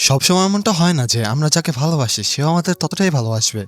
সবসময় এমনটা হয় না যে আমরা যাকে ভালোবাসি সেও আমাদের ততটাই ভালোবাসবে।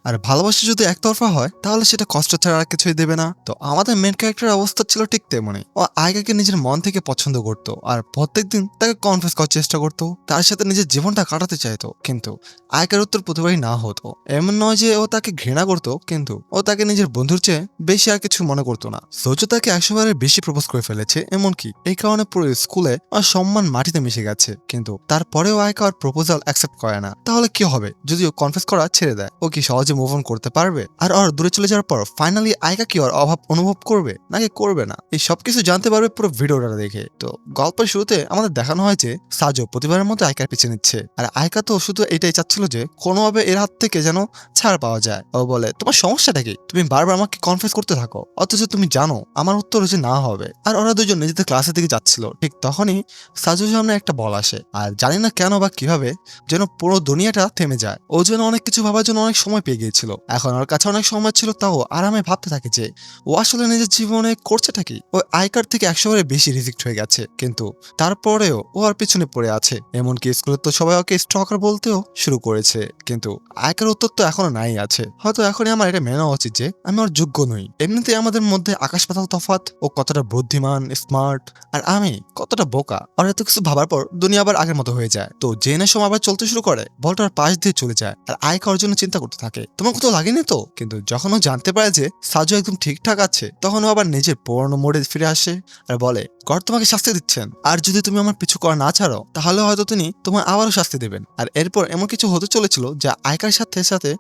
আর ভালোবাসা যদি একতরফা হয় তাহলে সেটা কষ্ট ছাড়া আর কিছুই দেবে না। তো আমাদের মেন ক্যারেক্টারের অবস্থা ছিল ঠিক তেমনই। ও আয়গাকে নিজের মন থেকে পছন্দ করতো আর প্রত্যেকদিন তাকে কনফেস করার চেষ্টা করতো, তার সাথে নিজের জীবনটা কাটাতে চাইতো। কিন্তু আয়গার উত্তর প্রতিবারই না হতো। এমন নয় যে ও তাকে ঘৃণা করতো, কিন্তু ও তাকে নিজের বন্ধুর চেয়ে বেশি আর কিছু মনে করতো না। সোজো তাকে 100 বারের বেশি প্রপোজ করে ফেলেছে, এমনকি এই কারণে পুরো স্কুলে আর সম্মান মাটিতে মিশে গেছে। কিন্তু তারপরেও আয়কা আর প্রপোজাল অ্যাকসেপ্ট করে না। তাহলে কি হবে যদি ও কনফেস করা ছেড়ে দেয়? ও কি সহজে মুভ অন করতে পারবে? আর ওর দূরে চলে যাওয়ার পর ফাইনালি আয়কা কি ওর অভাব অনুভব করবে নাকি করবে না? এই সবকিছু জানতে পারবে পুরো ভিডিওটা দেখে। তো গল্পের শুরুতে আমাদের দেখানো হয় যে সাজো প্রতিবারের মতো আয়কার পিছিয়ে নিচ্ছে, আর আয়কা তো শুধু এটাই চাচ্ছিল যে কোনোভাবে এর হাত থেকে যেন ছাড় পাওয়া যায়। ও বলে, তোমার সমস্যাটা কি? তুমি বারবার আমাকে কনফেস করতে থাকো, অথচ তুমি জানো আমার উত্তর হচ্ছে না হবে। আর ওরা দুজন নিজেদের ক্লাসের দিকে যাচ্ছিল, ঠিক তখনই সাজুর সামনে একটা বল আসে। আর জানি না কেন বা কিভাবে যেন পুরো দুনিয়াটা থেমে যায়। ও যেন অনেক কিছু ভাবার জন্য অনেক সময় পেয়ে গিয়েছিল। এখন ওর কাছে অনেক সময় ছিল, তাও আরামে ভাবতে থাকে যে ও আসলে নিজের জীবনে করছেটা কি। ও আইকার থেকে 100 বারের বেশি রিজেক্ট হয়ে গেছে, কিন্তু তারপরেও ও আর পিছনে পড়ে আছে। এমনকি স্কুলে তো সবাই ওকে স্টকার বলতেও শুরু করেছে। কিন্তু আইকার উত্তর তো এখনো নাই আছে। হয়তো এখনই আমার এটা মেনে নেওয়া উচিত যে আমি ওর যোগ্য নই। এমনিতেই আমাদের মধ্যে আকাশ পাতাল তফাৎ। ও কতটা বুদ্ধিমান, স্মার্ট, আর আমি কতটা বোকা। আর এত কিছু ভাবার পর দুনিয়া আবার আগের মতো হয়ে যায়। তো জেনের সময় আবার চলতে শুরু করে, বলটার পাশ দিয়ে চলে যায় আর আয় খাওয়ার জন্য চিন্তা করতে থাকে। তোমার কোথাও লাগেনি তো? কিন্তু যখন ও জানতে পারে যে সাজু একদম ঠিকঠাক আছে, তখন ও আবার নিজের পুরনো মোড়ে ফিরে আসে আর বলে, গড তোমাকে শাস্তি দিচ্ছেন, আর যদি তুমি আমার পিছু করা না ছাড়ো তাহলে হয়তো তিনি তোমার আবারও শাস্তি দেবেন। আর এরপর এমন কিছু হতে চলেছিল যা আয়কার সাথে সাথে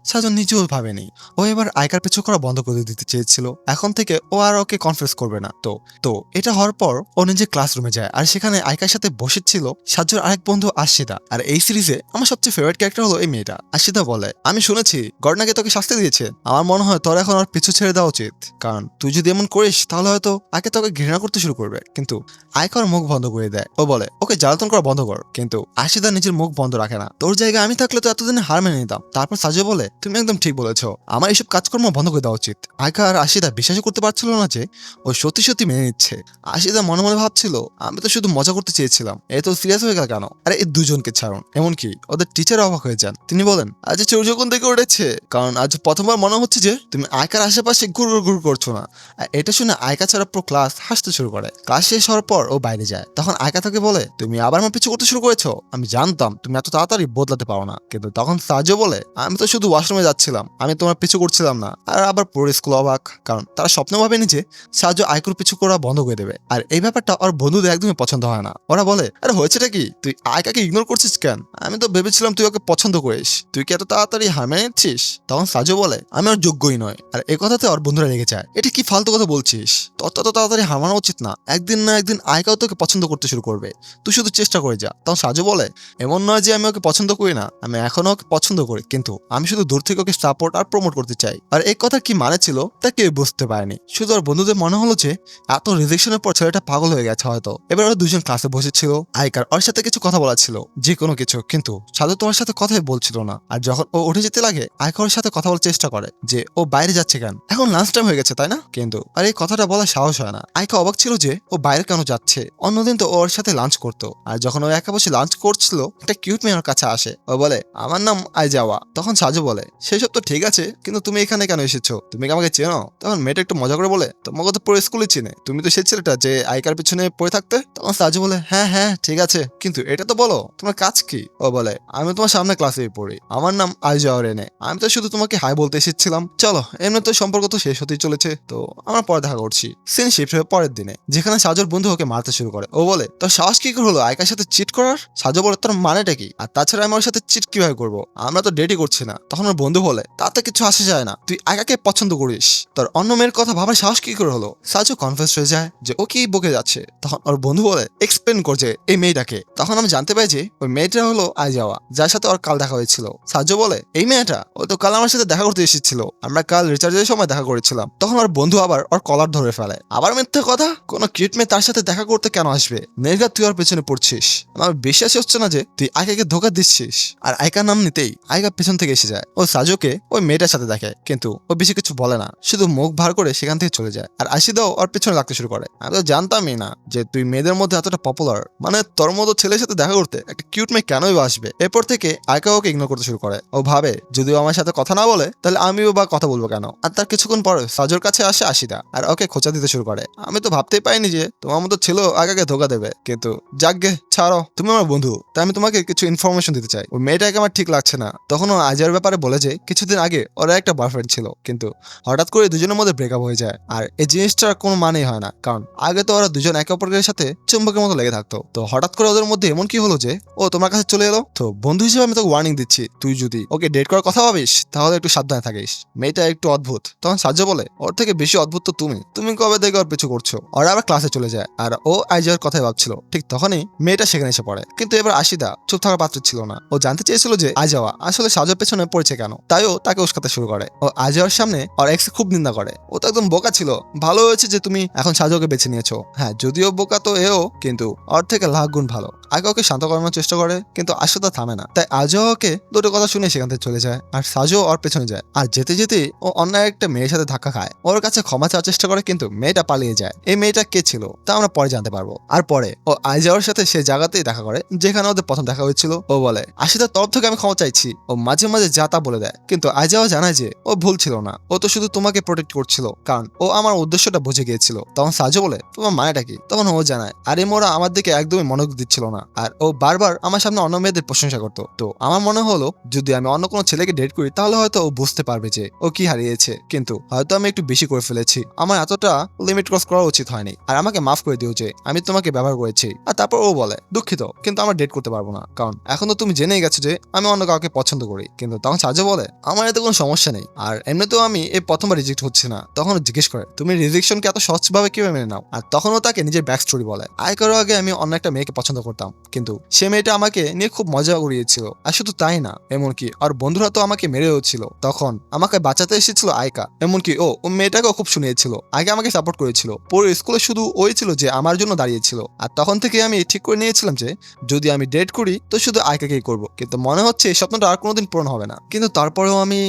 সাজু নিজেও ভাবেনি। ও এবার আয়কার পিছু করা বন্ধ করে দিতে চেয়েছিল। এখন থেকে ও আর ওকে কনফিউজ করবে না। তো তো এটা হওয়ার পর ও নিজের ক্লাসরুমে যায়, আর সেখানে আয়কার সাথে বসেছিল সাজুর আরেক বন্ধু আশিদা। আর এই সিরিজে আমার সবচেয়ে ফেভারিট ক্যারেক্টার হলো এই মেয়েটা। আশিদা বলে, আমি শুনেছি গর্নাকে তোকে শাস্তি দিয়েছে। আমার মনে হয় তোর এখন আর পিছু ছেড়ে দেওয়া উচিত, কারণ তুই যদি এমন করিস তাহলে হয়তো আগে তোকে ঘৃণা করতে শুরু করবে। কিন্তু আয়কার মুখ বন্ধ করে দেয়। ও বলে, ওকে জ্বালাতন করা বন্ধ কর। কিন্তু আশিদা নিজের মুখ বন্ধ রাখে না। তোর জায়গায় আমি থাকলে তো এতদিনে হার মেনে নিতাম। তারপর সাজু বলে, তুমি একদম ঠিক বলেছো, আমার এইসব কাজকর্ম বন্ধ করে দেওয়া উচিত। আয়কা আর আশিদা বিশ্বাসই করতে পারছিল না যে ও সত্যি সত্যি মেনে নিচ্ছে। আশিদা মনে মনে ভাবছিল, আমি তো শুধু মজা করতে চেয়েছিলাম, এ তো সিরিয়াস হয়ে গেল কেন? আরে এই দুজনকে ছাড়ুন। এমনকি ওদের টিচার অবাক হয়ে যান। তিনি বলেন, আজ সূর্য কোন দিকে উঠেছে? কারণ আজ প্রথমবার মনে হচ্ছে যে তুমি আয়কার আশেপাশে ঘুর ঘুর করছো না। আর এটা শুনে আয়কা ছাড়া পুরো ক্লাস হাসতে শুরু করে। ক্লাস শেষ হওয়ার পর ও বাইরে যায়। তখন আয়কা তাকে বলে, তুমি আবার আমার পিছু করতে শুরু করেছো। আমি জানতাম তুমি এত তাড়াতাড়ি বদলাতে পারো না। কিন্তু তখন সাহায্য বলে, আমি তো শুধু ওয়াশরুমে যাচ্ছিলাম, আমি তোমার পিছু করছিলাম না। আর আবার পুরো স্কুল অবাক, কারণ তারা স্বপ্ন ভাবেনি যে সাহায্য আয়কুর পিছু করা বন্ধ করে দেবে। আর এই ব্যাপারটা ওর বন্ধুদের একদমই পছন্দ হয় না। ওরা বলে, আরে হয়েছেটা কি? তুই আয়কাকে ইগনোর করছিস কেন? আমি তো ভেবেছিলাম তুই ওকে পছন্দ করিস। তুই কি এত তাড়াতাড়ি হার মেনে নিচ্ছিস? তখন সাজু বলে, আমি ওর যোগ্যই নয়। আর এই কথাতে ওর বন্ধুরা রেগে যায়। এটা কি ফালতু কথা বলছিস? তোর তত তাড়াতাড়ি হার মানা উচিত না। একদিন না একদিন আয়কাও তোকে পছন্দ করতে শুরু করবে। তুই শুধু চেষ্টা করে যা। তখন সাজু বলে, এমন নয় যে আমি ওকে পছন্দ করি না, আমি এখনো ওকে পছন্দ করি, কিন্তু আমি শুধু দূর থেকে ওকে সাপোর্ট আর প্রমোট করতে চাই। আর এই কথা কি মানে ছিল তা কেউ বুঝতে পারেনি। শুধু ওর বন্ধুদের মনে হলো যে এত রিজেকশনের পর ছেলেটা পাগল হয়ে গেছে হয়তো। এবার ওরা দুজন ক্লাসে বসেছিল। আইকার ওর সাথে কিছু কথা বলা ছিল, যে কোনো কিছু, কিন্তু সাধু তো ওর সাথে কথাই বলছিল না। আর যখন ও উঠে যেতে লাগে, আইকার ওর সাথে কথা বলার চেষ্টা করে যে ও বাইরে যাচ্ছে কেন, এখন লাঞ্চ টাইম হয়ে গেছে তাই না? কিন্তু আর এই কথাটা বলার সাহস হয় না। আইকা অবাক ছিল যে ও বাইরে কেন যাচ্ছে। অন্যদিন তো ওর সাথে লাঞ্চ করতো। আর যখন ও একা বসে লাঞ্চ করছিল, একটা কিউট মেয়ে ওর কাছে আসে। ও বলে, আমার নাম আইজাওয়া। তখন সাজু বলে, সেসব তো ঠিক আছে, কিন্তু তুমি এখানে কেন এসেছো? তুমি কি আমাকে চেনো? তখন মেয়েটা একটু মজা করে বলে, তোমাকে তো পুরো স্কুলে চিনে, তুমি তো সেই ছেলেটা যে আইকার পিছনে পড়ে থাকতে। তখন সাজু বলে, হ্যাঁ হ্যাঁ ঠিক আছে, কিন্তু এটা তো বলো তোমার কাজ কি? ও বলে, আমি তোমার সামনে ক্লাসে পড়ি, আমার নাম আইজাওয়া রেনে, আমি তো শুধু তোমাকে হাই বলতে এসেছিলাম। চলো, এমনি তো সম্পর্ক তো শেষ হতেই চলেছে, তো আমরা পরে দেখা করছি। সিন শিফট হয়ে পরের দিনে, যেখানে সাজুর বন্ধু ওকে মারতে শুরু করে। ও বলে, তোর সাহস কি করে হলো আইকার সাথে চিট করার? সাজু বলে, তোর মানেটা কি? আর তাছাড়া আমি ওর সাথে চিট কিভাবে করবো? আমরা তো ডেটই করছি না। তখন ওর বন্ধু বলে, তাতে কিছু আসে যায় না, তুই আইকাকে পছন্দ করিস, তোর অন্য মেয়ের কথা ভাবার সাহস কি করে হলো? সাজু কনফিউজ হয়ে যায় যে ও কি বকে যাচ্ছে। তখন ওর বন্ধু বলে, এক্সপ্লেন করছে এই মেয়েটাকে। তখন আমি জানতে পাই যে ওই মেয়েটা হলো আইজাওয়া, যার সাথে ওর কাল দেখা হয়েছিল। সাজু বলে, এই মেয়েটা? ও তো কাল আমার সাথে দেখা করতে এসেছিল, আমরা কাল রিচার্জের সময় দেখা করেছিলাম। তখন ওর বন্ধু আবার ওর কলার ধরে ফেলে। আবার মিথ্যে কথা, কোনো কিউট মেয়ে তার সাথে দেখা করতে কেন আসবে? নেগা তুই ওর পেছনে পড়ছিস। আমার বিশ্বাসই হচ্ছে না যে তুই আইকাকে ধোকা দিচ্ছিস। আর আইকার নাম নিতেই আইকা পেছন থেকে এসে যায়। ও সাজুকে ওই মেয়েটার সাথে দেখে, কিন্তু ও বেশি কিছু বলে না, শুধু মুখ ভার করে সেখান থেকে চলে যায়। আর আশিদাও ওর পেছনে লাগতে শুরু করে। আমি তো জানতামই না যে তুই মেয়েদের মধ্যে এতটা পপুলার, মানে তোর মতো ছেলের সাথে দেখা করতে একটা কিউট মেয়ে কেনই বা আসবে। এরপর থেকে আয়কা ওকে ইগনোর করতে শুরু করে। ও ভাবে যদিও আমার সাথে কথা না বলে তাহলে আমিও বা কথা বলবো কেন। আর তার কিছুক্ষণ পরে সাজোর কাছে আসে আশিদা আর ওকে খোঁচা দিতে শুরু করে। আমি তো ভাবতেই পাইনি যে তোমার মতো ছিল আগাকে ধোকা দেবে, কিন্তু যাকগে ছাড়ো, তুমি আমার বন্ধু তাই আমি তোমাকে কিছু ইনফরমেশন দিতে চাই। ওই মেয়েটাকে আমার ঠিক লাগছে না। তখন ও আজের ব্যাপারে বলে যে কিছুদিন আগে ওরা একটা বয়ফ্রেন্ড ছিল, কিন্তু হঠাৎ করে দুজনের মধ্যে ব্রেকআপ হয়ে যায়। আর এই জিনিসটার কোনো মানেই হয় না, কারণ আগে তো ওরা দুজন একে অপরের সাথে চুম্বকের মতো লেগে থাকতো। তো হঠাৎ করে ওদের মধ্যে এমন কি হলো যে ও তোমার কাছে চলে এলো। তো বন্ধু হিসেবে আমি তোকে ওয়ার্নিং দিচ্ছি, তুই যদি ওকে ডেট করার কথা ভাবিস তাহলে একটু সাবধানে থাকিস। মেয়েটা একটু অদ্ভুত। তখন সাহায্য বলে ওর থেকে বেশি অদ্ভুত তো তুমি কবে থেকে ওর পিছু করছো। ওরা আবার ক্লাসে চলে যায় আর ও আইজার কথাই ভাবছিল। ঠিক তখনই মেয়েটা সেখানে এসে পড়ে। কিন্তু এবার আশিদা চুপ থাকার পাত্র ছিল না। ও জানতে চেয়েছিল যে আইজাওয়া আসলে সাজের পেছনে পড়েছে কেন। তাইও তাকে উস্কাতে শুরু করে। ও আইজাওয়ার সামনে ওর এক্স খুব নিন্দা করে। ও তো একদম বোকা ছিল। ভালো হয়েছে যে তুমি এখন সাজোকে বেছে নিয়েছো। হ্যাঁ, যদিও বোকা তো এও, কিন্তু ওর থেকে লাখ গুণ ভালো। আগে ওকে শান্ত করানোর চেষ্টা করে, কিন্তু আশিদা থামে না। তাই আজও ওকে দুটো কথা শুনে সেখান থেকে চলে যায় আর সাজো ওর পেছনে যায়। আর যেতে যেতে ও অন্য একটা মেয়ের সাথে ধাক্কা খায়। ওর কাছে ক্ষমা চাওয়ার চেষ্টা করে, কিন্তু মেয়েটা পালিয়ে যায়। এই মেয়েটা কে ছিল তা আমরা পরে জানতে পারবো। আর পরে ও আইজাওয়ার সাথে সে জায়গাতেই দেখা করে যেখানে ওদের প্রথম দেখা হয়েছিল। ও বলে আশিদার তরফ থেকে আমি ক্ষমা চাইছি। ও মাঝে মাঝে যা তা বলে দেয়, কিন্তু আইজাওয়া জানায় যে ও ভুল ছিল না। ও তো শুধু তোমাকে প্রোটেক্ট করছিল, কারণ ও আমার উদ্দেশ্যটা বুঝে গিয়েছিল। তখন সাজো বলে তোমার মানেটা কি। তখন ও জানায় আরে মোরা আমার দিকে একদমই মনোযোগ দিচ্ছিল না, আর ও বারবার আমার সামনে অন্য মেয়েদের প্রশংসা করতো। তো আমার মনে হলো যদি আমি অন্য কোনো ছেলেকে ডেট করি তাহলে হয়তো ও বুঝতে পারবে যে ও কি হারিয়েছে। কিন্তু হয়তো আমি একটু বেশি করে ফেলেছি। আমার এতটা লিমিট ক্রস করা উচিত হয়নি, আর আমাকে মাফ করে দিও যে আমি তোমাকে ব্যবহার করেছি। আর তারপর ও বলে দুঃখিত, কিন্তু আমরা ডেট করতে পারবো না, কারণ এখন তো তুমি জেনেই গেছো যে আমি অন্য কাউকে পছন্দ করি। কিন্তু তখন সাজো বলে আমার এতে কোনো সমস্যা নেই, আর এমনিতেও আমি এই প্রথমবার রিজেক্ট হচ্ছে না। তখন ও জিজ্ঞেস করে তুমি রিজেকশনকে এত সহজভাবে কিভাবে মেনে নাও। আর তখন ও তাকে নিজের ব্যাক স্টোরি বলে আয় করার আগে আমি অন্য একটা মেয়েকে পছন্দ করতাম, কিন্তু সে মেয়েটা আমাকে নিয়ে খুব মজা উড়িয়েছিল। আর শুধু তাই না, এমনকি আর বন্ধুরা তো আমাকে মেরেও ছিল। তখন আমাকে বাঁচাতে এসেছিল আয়কা। এমনকি ও মেয়েটাকেও খুব শুনিয়েছিল। আগে আমাকে সাপোর্ট করেছিল। পুরো স্কুলে শুধু ওই ছিল যে আমার জন্য দাঁড়িয়েছিল। আর তখন থেকে আমি ঠিক করে নিয়েছিলাম যে যদি আমি ডেট করি তো শুধু আয়কাকেই করব। কিন্তু মনে হচ্ছে এই স্বপ্নটা আর কোনোদিন পূরণ হবে না। কিন্তু তারপরেও আমি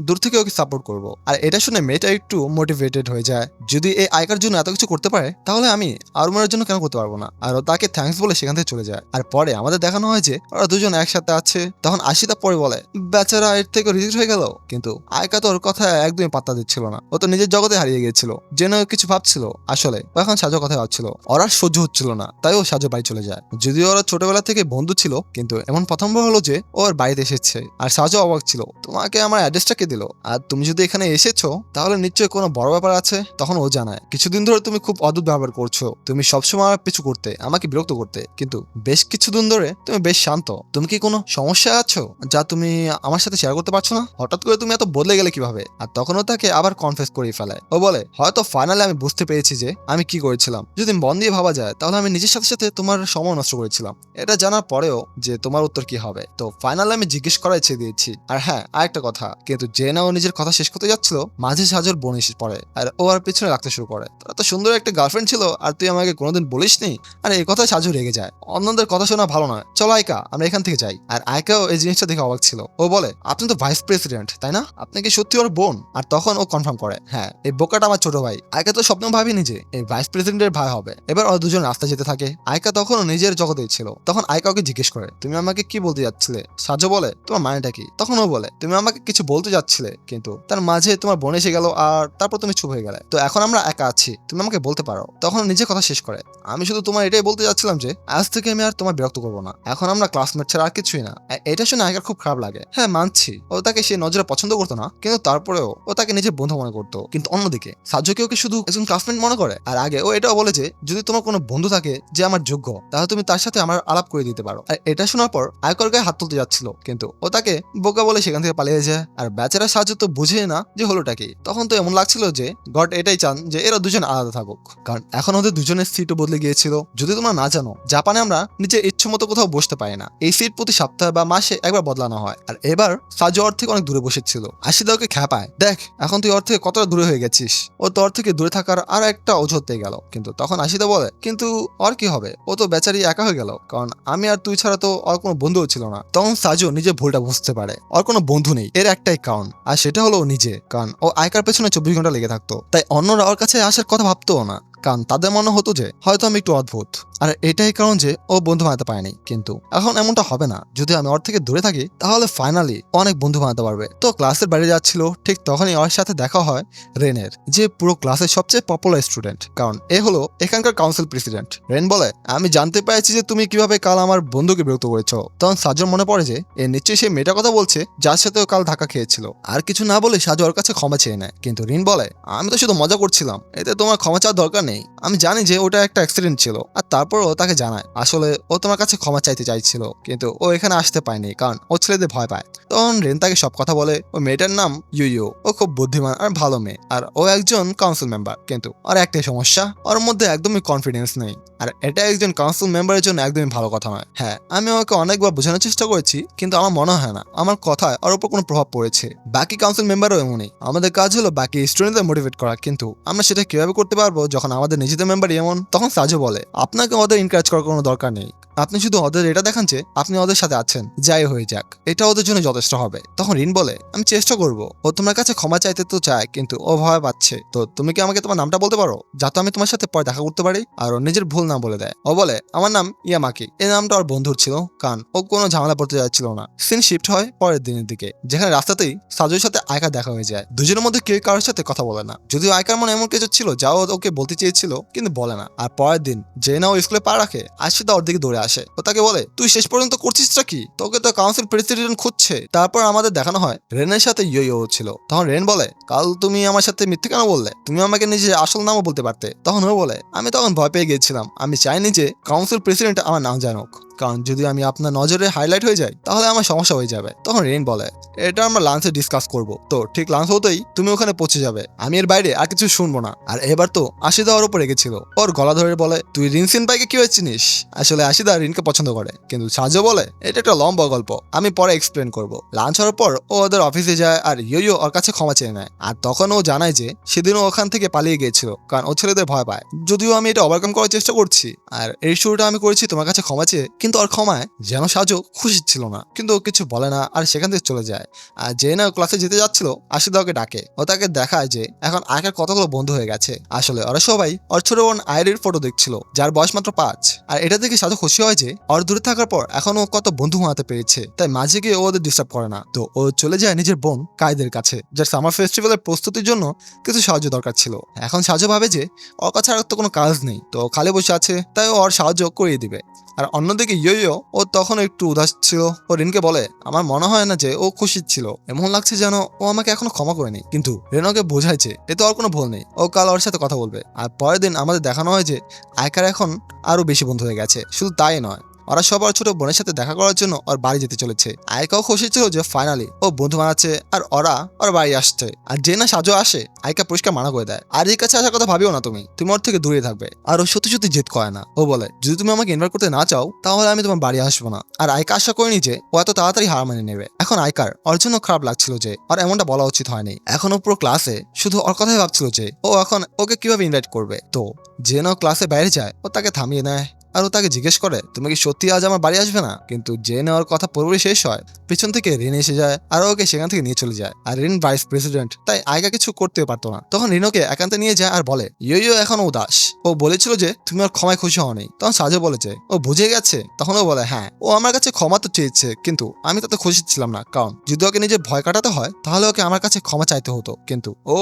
দূর থেকে ওকে সাপোর্ট করব। আর এটা শুনে মেয়েটা একটু মোটিভেটেড হয়ে যায়। যদি এই আয়কার জন্য এত কিছু করতে পারে তাহলে আমি আরমানের জন্য কেন করতে পারবো না। আর ও তাকে থ্যাঙ্কস বলে সেখান থেকে চলে যায়। আর পরে আমাদের দেখানো হয় যে ওরা দুজন একসাথে আছে। তখন আশিতা পরে বলে বেচারা এর থেকে রিজেক্ট হয়ে গেল, কিন্তু আয়কা তো ওর কথা একদমই পাত্তা দিচ্ছিল না। ও তো নিজের জগতে হারিয়ে গিয়েছিল, যেন কিছু ভাবছিল। আসলে ও এখন সাজো কথা ভাবছিল। ওরা সহ্য হচ্ছিল না, তাই ও সাজো বাড়ি চলে যায়। যদিও ওরা ছোটবেলা থেকে বন্ধু ছিল, কিন্তু এমন প্রথমবার হলো যে ওর বাড়িতে এসেছে। আর সাজো অবাক ছিল তোমাকে আমার অ্যাড্রেসটা কে দিল, আর তুমি যদি এখানে এসেছো তাহলে নিশ্চয়ই কোনো বড় ব্যাপার আছে। তখন ও জানায় কিছুদিন ধরে তুমি খুব অদ্ভুত ব্যবহার করছো। তুমি সবসময় আমার পিছু করতে, আমাকে বিরক্ত করতে, কিন্তু বেশ কিছুদিন ধরে তুমি বেশ শান্ত। তুমি কি কোনো সমস্যা আছো যা তুমি আমার সাথে শেয়ার করতে পারছো না? হঠাৎ করে তুমি এত বদলে গেলে কিভাবে? আর তখনও তাকে আবার কনফেস করে ফেলে। ও বলে হয়তো ফাইনালি আমি বুঝতে পেরেছি যে আমি কি করেছিলাম। যদি মন দিয়ে ভাবা যায় তাহলে আমি নিজের সাথে সাথে তোমার সময় নষ্ট করেছিলাম। এটা জানার পরেও যে তোমার উত্তর কি হবে, তো ফাইনালি আমি জিজ্ঞেস করাই ছেড়ে দিয়েছি। আর হ্যাঁ, আরেকটা কথা, কিন্তু যে না ও নিজের কথা শেষ করতে যাচ্ছিল মাঝে সাজোর বোন এসে পড়ে আর ও আর পিছনে রাখতে শুরু করে। তোর তো সুন্দর একটা গার্লফ্রেন্ড ছিল আর তুই আমাকে কোনোদিন বলিসনি। আর এই কথা সাজু রেগে যায়। অন্যদের কথা শোনা ভালো নয়, চলো আয়কা আমরা এখান থেকে যাই। আর আয়কাও এই জিনিসটা দেখে অবাক ছিল। ও বলে আপনি তো ভাইস প্রেসিডেন্ট তাই না? আপনি কি সত্যি ওর বোন? আর তখন ও কনফার্ম করে হ্যাঁ, এই বোকাটা আমার ছোট ভাই। আয়কা তো স্বপ্ন ভাবিনি যে এই ভাইস প্রেসিডেন্টের ভাই হবে। এবার ওরা দুজন রাস্তা যেতে থাকে। আয়কা তখনও নিজের জগতেই ছিল। তখন আয়কা ওকে জিজ্ঞেস করে তুমি আমাকে কি বলতে যাচ্ছিলে? সাজু বলে তোমার মানেটা কি? তখন ও বলে তুমি আমাকে কিছু বলতে যাচ্ছিলে, কিন্তু তার মাঝে তোমার বোন এসে গেল আর তারপর তুমি চুপ হয়ে গেলে। তো এখন আমরা একা আছি, তুমি আমাকে বলতে পারো। তখন নিজের কথা শেষ করে আমি শুধু তোমার এটাই বলতে যাচ্ছিলাম যে আজ থেকে আমি আর তোমার বিরক্ত করবো না। এখন আমরা ক্লাসমেট ছাড়া আর কিছুই না। এটা শুনে আয়কার খুব খারাপ লাগে। হ্যাঁ মানছি ও তাকে সে নজরে পছন্দ করতো না, কিন্তু তারপরেও ও তাকে নিজের বন্ধু মনে করতো। কিন্তু অন্যদিকে সাজুকে ওকে শুধু একজন ক্লাসমেট মনে করে। আর আগে ও এটাও বলে যে যদি তোমার কোনো বন্ধু থাকে যে আমার যোগ্য, তাহলে তুমি তার সাথে আমার আলাপ করে দিতে পারো। আর এটা শোনার পর আয়কর গায়ে হাত তুলতে যাচ্ছিল, কিন্তু ও তাকে বোকা বলে সেখান থেকে পালিয়ে যায়। আর বেচারা সাজু তো বুঝে না যে হলোটা কি। তখন তো এমন লাগছিল যে গড এটাই চান যে এরা দুজন আলাদা থাকুক, কারণ এখন ওদের দুজনের সিটও বদলে গিয়েছিল। যদি তোমরা না জানো, জাপানে আমরা নিজের ইচ্ছে মতো কোথাও বসতে পারি না। এই সিট প্রতি সপ্তাহে বা মাসে একবার বদলানো হয়। আর এবার সাজু ওর থেকে অনেক দূরে বসেছিল। আশিদা ওকে খ্যাপায় দেখ এখন তুই ওর থেকে কতটা দূরে হয়ে গেছিস। ও তোর থেকে দূরে থাকার আর একটা অজুহাত পেয়ে গেল। কিন্তু তখন আশিদা বলে কিন্তু ওর কি হবে, ও তো বেচারি একা হয়ে গেল, কারণ আমি আর তুই ছাড়া তো ওর কোনো বন্ধুও ছিল না। তখন সাজু নিজের ভুলটা বুঝতে পারে। ওর কোনো বন্ধু নেই এর একটাই কারণ, আর সেটা হলো ও নিজে। কারণ ও আয়কার পেছনে 24 ঘন্টা লেগে থাকতো, তাই অন্যরা ওর কাছে আসার কথা ভাবতো না। কারণ তাদের মনে হতো যে হয়তো আমি একটু অদ্ভুত। আর এটাই কারণ যে ও বন্ধু বানাতে পারেনি। কিন্তু এখন এমনটা হবে না, যদি আমি ওর থেকে দূরে থাকি তাহলে ফাইনালি অনেক বন্ধু বানাতে পারবে। তো ক্লাসের বাইরে যাচ্ছিল, ঠিক তখনই ওর সাথে দেখা হয় রেনের, যে পুরো ক্লাসের সবচেয়ে পপুলার স্টুডেন্ট, কারণ এ হলো এখানকার কাউন্সিল প্রেসিডেন্ট। রেন বলে, আমি জানতে পেরেছি যে তুমি কিভাবে কাল আমার বন্ধুকে বিরক্ত করেছো। তখন সাজুর মনে পড়ে যে এ নিশ্চয়ই সেই মেয়েটার কথা বলছে যার সাথে ও কাল ধাক্কা খেয়েছিল। আর কিছু না বলে সাজু ওর কাছে ক্ষমা চেয়ে নেয়, কিন্তু রিন বলে, আমি তো শুধু মজা করছিলাম, এতে তোমার ক্ষমা চাওয়ার দরকার নেই। আমি জানি যে ওটা একটা অ্যাক্সিডেন্ট ছিল। আর তারপরও তাকে জানায় আসলে ও তোমার কাছে ক্ষমা চাইতে চাইছিল, কিন্তু ও এখানে আসতে পায়নি কারণ ও ছেলেদের ভয় পায়। তখন রেন তাকে সব কথা বলে। ওই মেয়েটার নাম ইউ। ও খুব বুদ্ধিমান আর ভালো মেয়ে, আর ও একজন কাউন্সিল মেম্বার। কিন্তু ওর একটাই সমস্যা, ওর মধ্যে একদমই কনফিডেন্স নেই। আর এটা একজন কাউন্সিল মেম্বারের জন্য একদমই ভালো কথা নয়। হ্যাঁ, আমি ওকে অনেকবার বোঝানোর চেষ্টা করেছি, কিন্তু আমার মনে হয় না আমার কথায় ওর উপর কোনো প্রভাব পড়েছে। বাকি কাউন্সিল মেম্বারও এমনই। আমাদের কাজ হলো বাকি স্টুডেন্টদের মোটিভেট করা, কিন্তু আমরা সেটা কিভাবে করতে পারবো যখন আমাদের নিজেদের মেম্বার এমন? তখন সাজু বলে, আপনাকে ওদের এনকারেজ করার কোনো দরকার নেই। আপনি শুধু ওদের এটা দেখান যে আপনি ওদের সাথে আছেন, যাই হয়ে যাক, এটা ওদের জন্য যথেষ্ট হবে। তখন রিন বলে, আমি চেষ্টা করব। ও তোমার কাছে ক্ষমা চাইতে তো চায়, কিন্তু ও ভয় পাচ্ছে। তো তুমি কি আমাকে তোমার নামটা বলতে পারো, যাতে আমি তোমার সাথে পরে দেখা করতে পারি? আর ও নিজের ভুল না বলে দেয়। ও বলে, আমার নাম ইয়ামাকি। এই নামটা ওর বন্ধুর ছিল, কারণ ও কোনো ঝামেলা পড়তে যাচ্ছিল না। সিন শিফট হয় পরের দিনের দিকে, যেখানে রাস্তাতেই সাজুর সাথে আয়কা দেখা হয়ে যায়। দুজনের মধ্যে কেউ কারোর সাথে কথা বলে না, যদিও আয়কার মনে এমন কিছু ছিল যা ও ওকে বলতে চেয়েছিল, কিন্তু বলে না। আর পরের দিন যে না ও স্কুলে পা রাখে, আশিদা ওর দিকে দৌড়ে আসে। ও তাকে বলে, তুই শেষ পর্যন্ত করছিসটা কি? তোকে তো কাউন্সিল প্রেসিডেন্ট খুঁজছে। তারপর আমাদের দেখানো হয় রেনের সাথে ইয়ো ছিল। তখন রেন বলে, কাল তুমি আমার সাথে মিথ্যে কেন বললে? তুমি আমাকে নিজের আসল নামও বলতে পারতে। তখন ও বলে, আমি তখন ভয় পেয়ে গিয়েছিলাম। আমি চাইনি যে কাউন্সিল প্রেসিডেন্ট আমার নাম জানুক, কারণ যদি আমি আপনার নজরে হাইলাইট হয়ে যাই তাহলে আমার সমস্যা হয়ে যাবে। তখন রেন বলে, এটা আমরা লাঞ্চে ডিসকাস করব। তো ঠিক লাঞ্চ হতেই তুমি ওখানে পৌঁছে যাবে, আমি এর বাইরে আর কিছু শুনবো না। আর এবার তো আশিদা ওর উপর রেগেছিল। ওর গলা ধরে বলে, তুই রিনসিন ভাইকে কি হয়ে চিনিস? আসলে আশিদা রিনকে পছন্দ করে, কিন্তু সাজো বলে, এটা একটা লম্বা গল্প, আমি পরে এক্সপ্লেন করব। লাঞ্চ হওয়ার পর ও ওদের অফিসে যায়, আর ইয়ো ওর কাছে ক্ষমা চেয়ে নেয়। আর তখন ও জানায় যে সেদিনও ওখান থেকে পালিয়ে গিয়েছিল, কারণ ও ছেলেদের ভয় পায়। যদিও আমি এটা ওভারকাম করার চেষ্টা করছি, আর এই শুরুটা আমি করেছি তোমার কাছে ক্ষমা চেয়ে, কিন্তু ওর ক্ষমায় যেন সাজু খুশি ছিল না। কিন্তু ও কিছু বলে না, আর সেখান থেকে চলে যায়। আর যে না ক্লাসে যেতে যাচ্ছিল, আশিদা ওকে ডাকে। ও তাকে দেখায় যে এখন আয়কার কতগুলো বন্ধু হয়ে গেছে। আসলে ওরা সবাই ওর ছোট বোন আয়রির ফটো দেখছিল, যার বয়স মাত্র 5। আর এটা দেখে সাজু খুশি হয় যে ওর দূরে থাকার পর এখন ও কত বন্ধু বানাতে পেরেছে, তাই মাঝে গিয়ে ও ওদের ডিস্টার্ব করে না। তো ও চলে যায় নিজের বোন কায়দের কাছে, যার সামার ফেস্টিভ্যালের প্রস্তুতির জন্য কিছু সাহায্য দরকার ছিল। এখন সাজু ভাবে যে ওর কাছে আর তো কোনো কাজ নেই, তো খালি বসে আছে, তাই ও ওর সাহায্য করিয়ে দিবে। আর অন্যদিকে ইয়ো ও তখন একটু উদাস ছিল। ও রিনকে বলে, আমার মনে হয় না যে ও খুশি ছিল, এমন লাগছে যেন ও আমাকে এখনো ক্ষমা করেনি। কিন্তু রেন ওকে বোঝাইছে এতে ওর কোনো ভুল নেই, ও কাল ওর সাথে কথা বলবে। আর পরের দিন আমাদের দেখানো হয় যে আয়কার এখন আরো বেশি বন্ধু হয়ে গেছে। শুধু তাই নয়, ওরা সবার ছোট বোনের সাথে দেখা করার জন্য ওর বাড়ি যেতে চলেছে। আয়কাও খুশি ছিল যে ফাইনালি ও বন্ধু বানাচ্ছে, আর ওরা ওর বাড়ি আসছে। আর যে না সাজো আসে, আয়কা পরিষ্কার মানা করে দেয়, আর এই কাছে আসার কথা ভাবিও না, তুমি ওর থেকে দূরে থাকবে। আর ও সত্যি সত্যি জেদ করে না। ও বলে, যদি তুমি আমাকে ইনভাইট করতে না চাও তাহলে আমি তোমার বাড়ি আসবো না। আর আয়কা আশা করেনি যে ও এত তাড়াতাড়ি হার মেনে নেবে। এখন আয়কার ওর জন্য খারাপ লাগছিল যে আর এমনটা বলা উচিত হয়নি। এখন ও পুরো ক্লাসে শুধু ওর কথাই ভাবছিল যে ও এখন ওকে কিভাবে ইনভাইট করবে। তো যে না ক্লাসে বাইরে যায়, ও তাকে থামিয়ে নেয়। আর ও তাকে জিজ্ঞেস করে, তুমি কি সত্যি আজ আমার বাড়ি আসবে না? কিন্তু যে নেওয়ার কথা পুরোপুরি শেষ হয়, পিছন থেকে রিন এসে যায়, আর ওকে সেখান থেকে নিয়ে চলে যায়। আর রিন ভাইস প্রেসিডেন্ট, তাই আয়কা কিছু করতে পারতো না। তখন রিনোকে একান্তে নিয়ে যায় আর বলে, ইয়ো এখন উদাস, ও বলেছিল যে তুমি ওর ক্ষমায় খুশি হওনি। তখন সাজো বলেছে ও বুঝে গেছে। তখন ও বলে, হ্যাঁ, ও আমার কাছে ক্ষমা তো চেয়েছে, কিন্তু আমি তাতে খুশি ছিলাম না, কারণ যদি ওকে নিজের ভয় কাটাতে হয় তাহলে ওকে আমার কাছে ক্ষমা চাইতে হতো। কিন্তু ও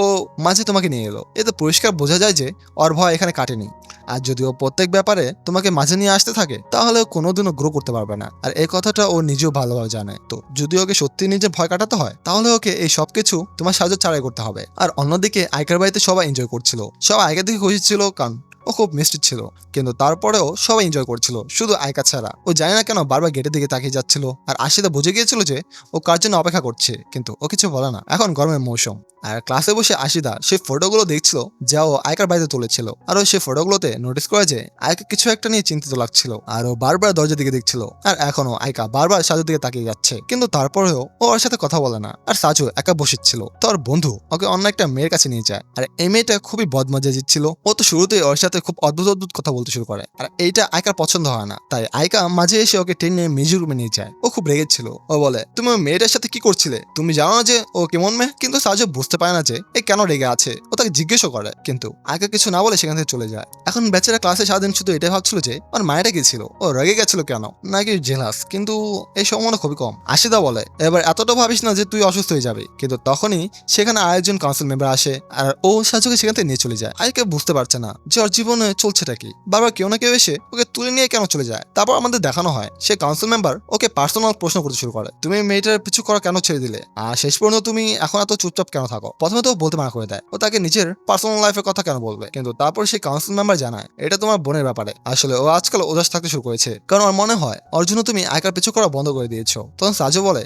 মাঝে তোমাকে নিয়ে এলো, এতে পরিষ্কার বোঝা যায় যে ওর ভয় এখানে কাটেনি। আর যদি ও প্রত্যেক ব্যাপারে তোমাকে মাঝে নিয়ে আসতে থাকে তাহলে ও কোনোদিনও গ্রো করতে পারবে না। আর এই কথাটা ও নিজেও ভালোভাবে জানে। তো যদি ওকে সত্যি নিজের ভয় কাটাতে হয় তাহলে ওকে এই সবকিছু তোমার সাহায্য ছাড়াই করতে হবে। আর অন্যদিকে আয়কার বাড়িতে সবাই এনজয় করছিল, সবাই আয়কার দিকে খুশি ছিল, কারণ ও খুব মিষ্টি ছিল। কিন্তু তারপরেও সবাই এনজয় করছিল, শুধু আয়কা ছাড়া। ও জানে না কেন বারবার গেটের দিকে তাকিয়ে যাচ্ছিল। আর আশিদা বুঝে গিয়েছিল যে ও কার জন্য অপেক্ষা করছে, কিন্তু ও কিছু বলে না। এখন গরমের মৌসুম, আর ক্লাসে বসে আশিদা সেই ফটোগুলো দেখছিল যা ও আয়কার বাড়িতে তুলেছিল। আর ও সেই ফটোগুলোতে নোটিস করে যে আয়কা কিছু একটা নিয়ে চিন্তিত লাগছিল, আর ও বারবার দরজার দিকে দেখছিল। আর এখনো আয়কা বারবার সাজুর দিকে তাকিয়ে যাচ্ছে, কিন্তু তারপরেও ও ওর সাথে কথা বলে না। আর সাজু একা বসেছিল, তো ওর বন্ধু ওকে অন্য একটা মেয়ের কাছে নিয়ে যায়। আর এই মেয়েটা খুবই বদমজাজি ছিল। ও তো শুরুতেই ওর সাথে খুব অদ্ভুত অদ্ভুত কথা বলতে শুরু করে, আর এইটা আয়কার পছন্দ হয় না। তাই আয়কা মাঝে এসে ওকে টেনে মিউজিক রুমে নিয়ে যায়। ও খুব রেগেছিল। ও বলে, তুমি ওই মেয়েটার সাথে কি করছিলে? তুমি জানো না যে ও কেমন মেয়ে? কিন্তু সাজু বুঝতে বুঝতে পারে না যে এ কেন রেগে আছে। ও তাকে জিজ্ঞেসও করে, কিন্তু আয়কা কিছু না বলে সেখান থেকে চলে যায়। এখন বেচারা ক্লাসে সারাদিন শুধু এটাই ভাবছিল যে ওর মায়েরা কি ছিল, ও রেগে গেছিল কেন, নাকি জেলাস, কিন্তু এই সম্ভাবনা খুবই কম। আশিদা বলে, এবার এতটা ভাবিস না যে তুই অসুস্থ হয়ে যাবে। কিন্তু তখনই সেখানে আরেকজন কাউন্সিল মেম্বার আসে আর ও সাজুকে সেখান থেকে নিয়ে চলে যায়। আয়কা বুঝতে পারছে না যে ওর জীবনে চলছেটা কি, বারবার কেউ না কেউ এসে ওকে তুলে নিয়ে কেন চলে যায়। তারপর আমাদের দেখানো হয় সে কাউন্সিল মেম্বার ওকে পার্সোনাল প্রশ্ন করতে শুরু করে, তুমি মেয়েটার পিছু করা কেন ছেড়ে দিলে, আর শেষ পর্যন্ত তুমি এখন এত চুপচাপ কেন থাকো। প্রথমে তো বলতে মানা করে দেয়, ও তাকে নিজের পার্সোনাল লাইফের কথা কেন বলবে, কিন্তু তারপর সেই কাউন্সিল মেম্বার জানায় এটা তোমার বোনের ব্যাপারে। আসলে ও আজকাল উদাস থাকতে শুরু করেছে, কারণ ওর মনে হয় ওর জন্য তুমি আয়কার পিছু করা বন্ধ করে দিয়েছো। তখন সাজু বলে,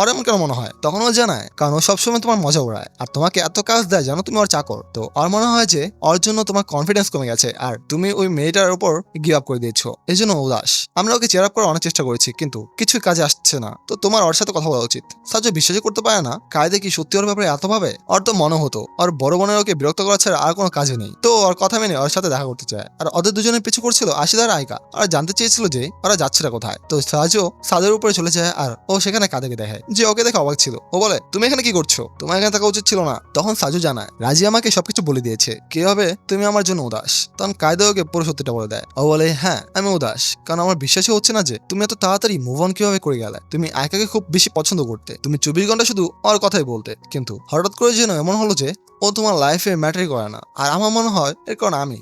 ওর এমন কেন মনে হয়। তখন ও জানায় কারণ ও সবসময় তোমার মজা উড়ায় আর তোমাকে এত কাজ দেয় জানো তুমি ওর চাকর। তো ওর মনে হয় যে ওর জন্য তোমার কনফিডেন্স কমে গেছে আর তুমি ওই মেয়েটার উপর গিভ আপ করে দিয়েছো, এই জন্য উদাস। আমরা ওকে চেয়ার আপ করার অনেক চেষ্টা করেছি কিন্তু কিছুই কাজে আসছে না, তো তোমার ওর সাথে কথা বলা উচিত। সাজু বিশ্বাসই করতে পারে না কায়দে কি সত্যি ওর ব্যাপারে এত ভাবে। ওর তো মনে হতো ওর বড় বোনের ওকে বিরক্ত করা ছাড়া আর কোনো কাজে নেই, তো ওর কথা মেনে ওর সাথে দেখা করতে চায়। আর ওদের দুজনের পিছু করছিল আশিদা আর আয়কা, আর জানতে চেয়েছিল যে ওরা যাচ্ছেটা কোথায়। তো সাজু সাদের উপরে চলে যায় আর ও সেখানে কাদেরকে দেখে যে ওকে দেখে অবাক ছিল। ও বলে, তুমি এখানে কি করছো, তোমার এখানে থাকা উচিত ছিল না। তখন সাজু জানায় রাজি আমাকে সবকিছু বলে দিয়েছে কিভাবে তুমি আমার জন্য উদাস। তখন কায়দা ওকে পুরো সত্যিটা বলে দেয়। ও বলে, হ্যাঁ আমি উদাস, কারণ আমার বিশ্বাসই হচ্ছে না যে তুমি এত তাড়াতাড়ি মুভ অন কিভাবে করে গেলে। তুমি আয়কাকে খুব বেশি পছন্দ করতে, তুমি 24 ঘন্টা শুধু ওর কথাই বলতে, কিন্তু হঠাৎ করে যেন এমন হলো যে ও তোমার লাইফে ম্যাটারই করে না। আর আমার মনে হয় এর কারণ আমি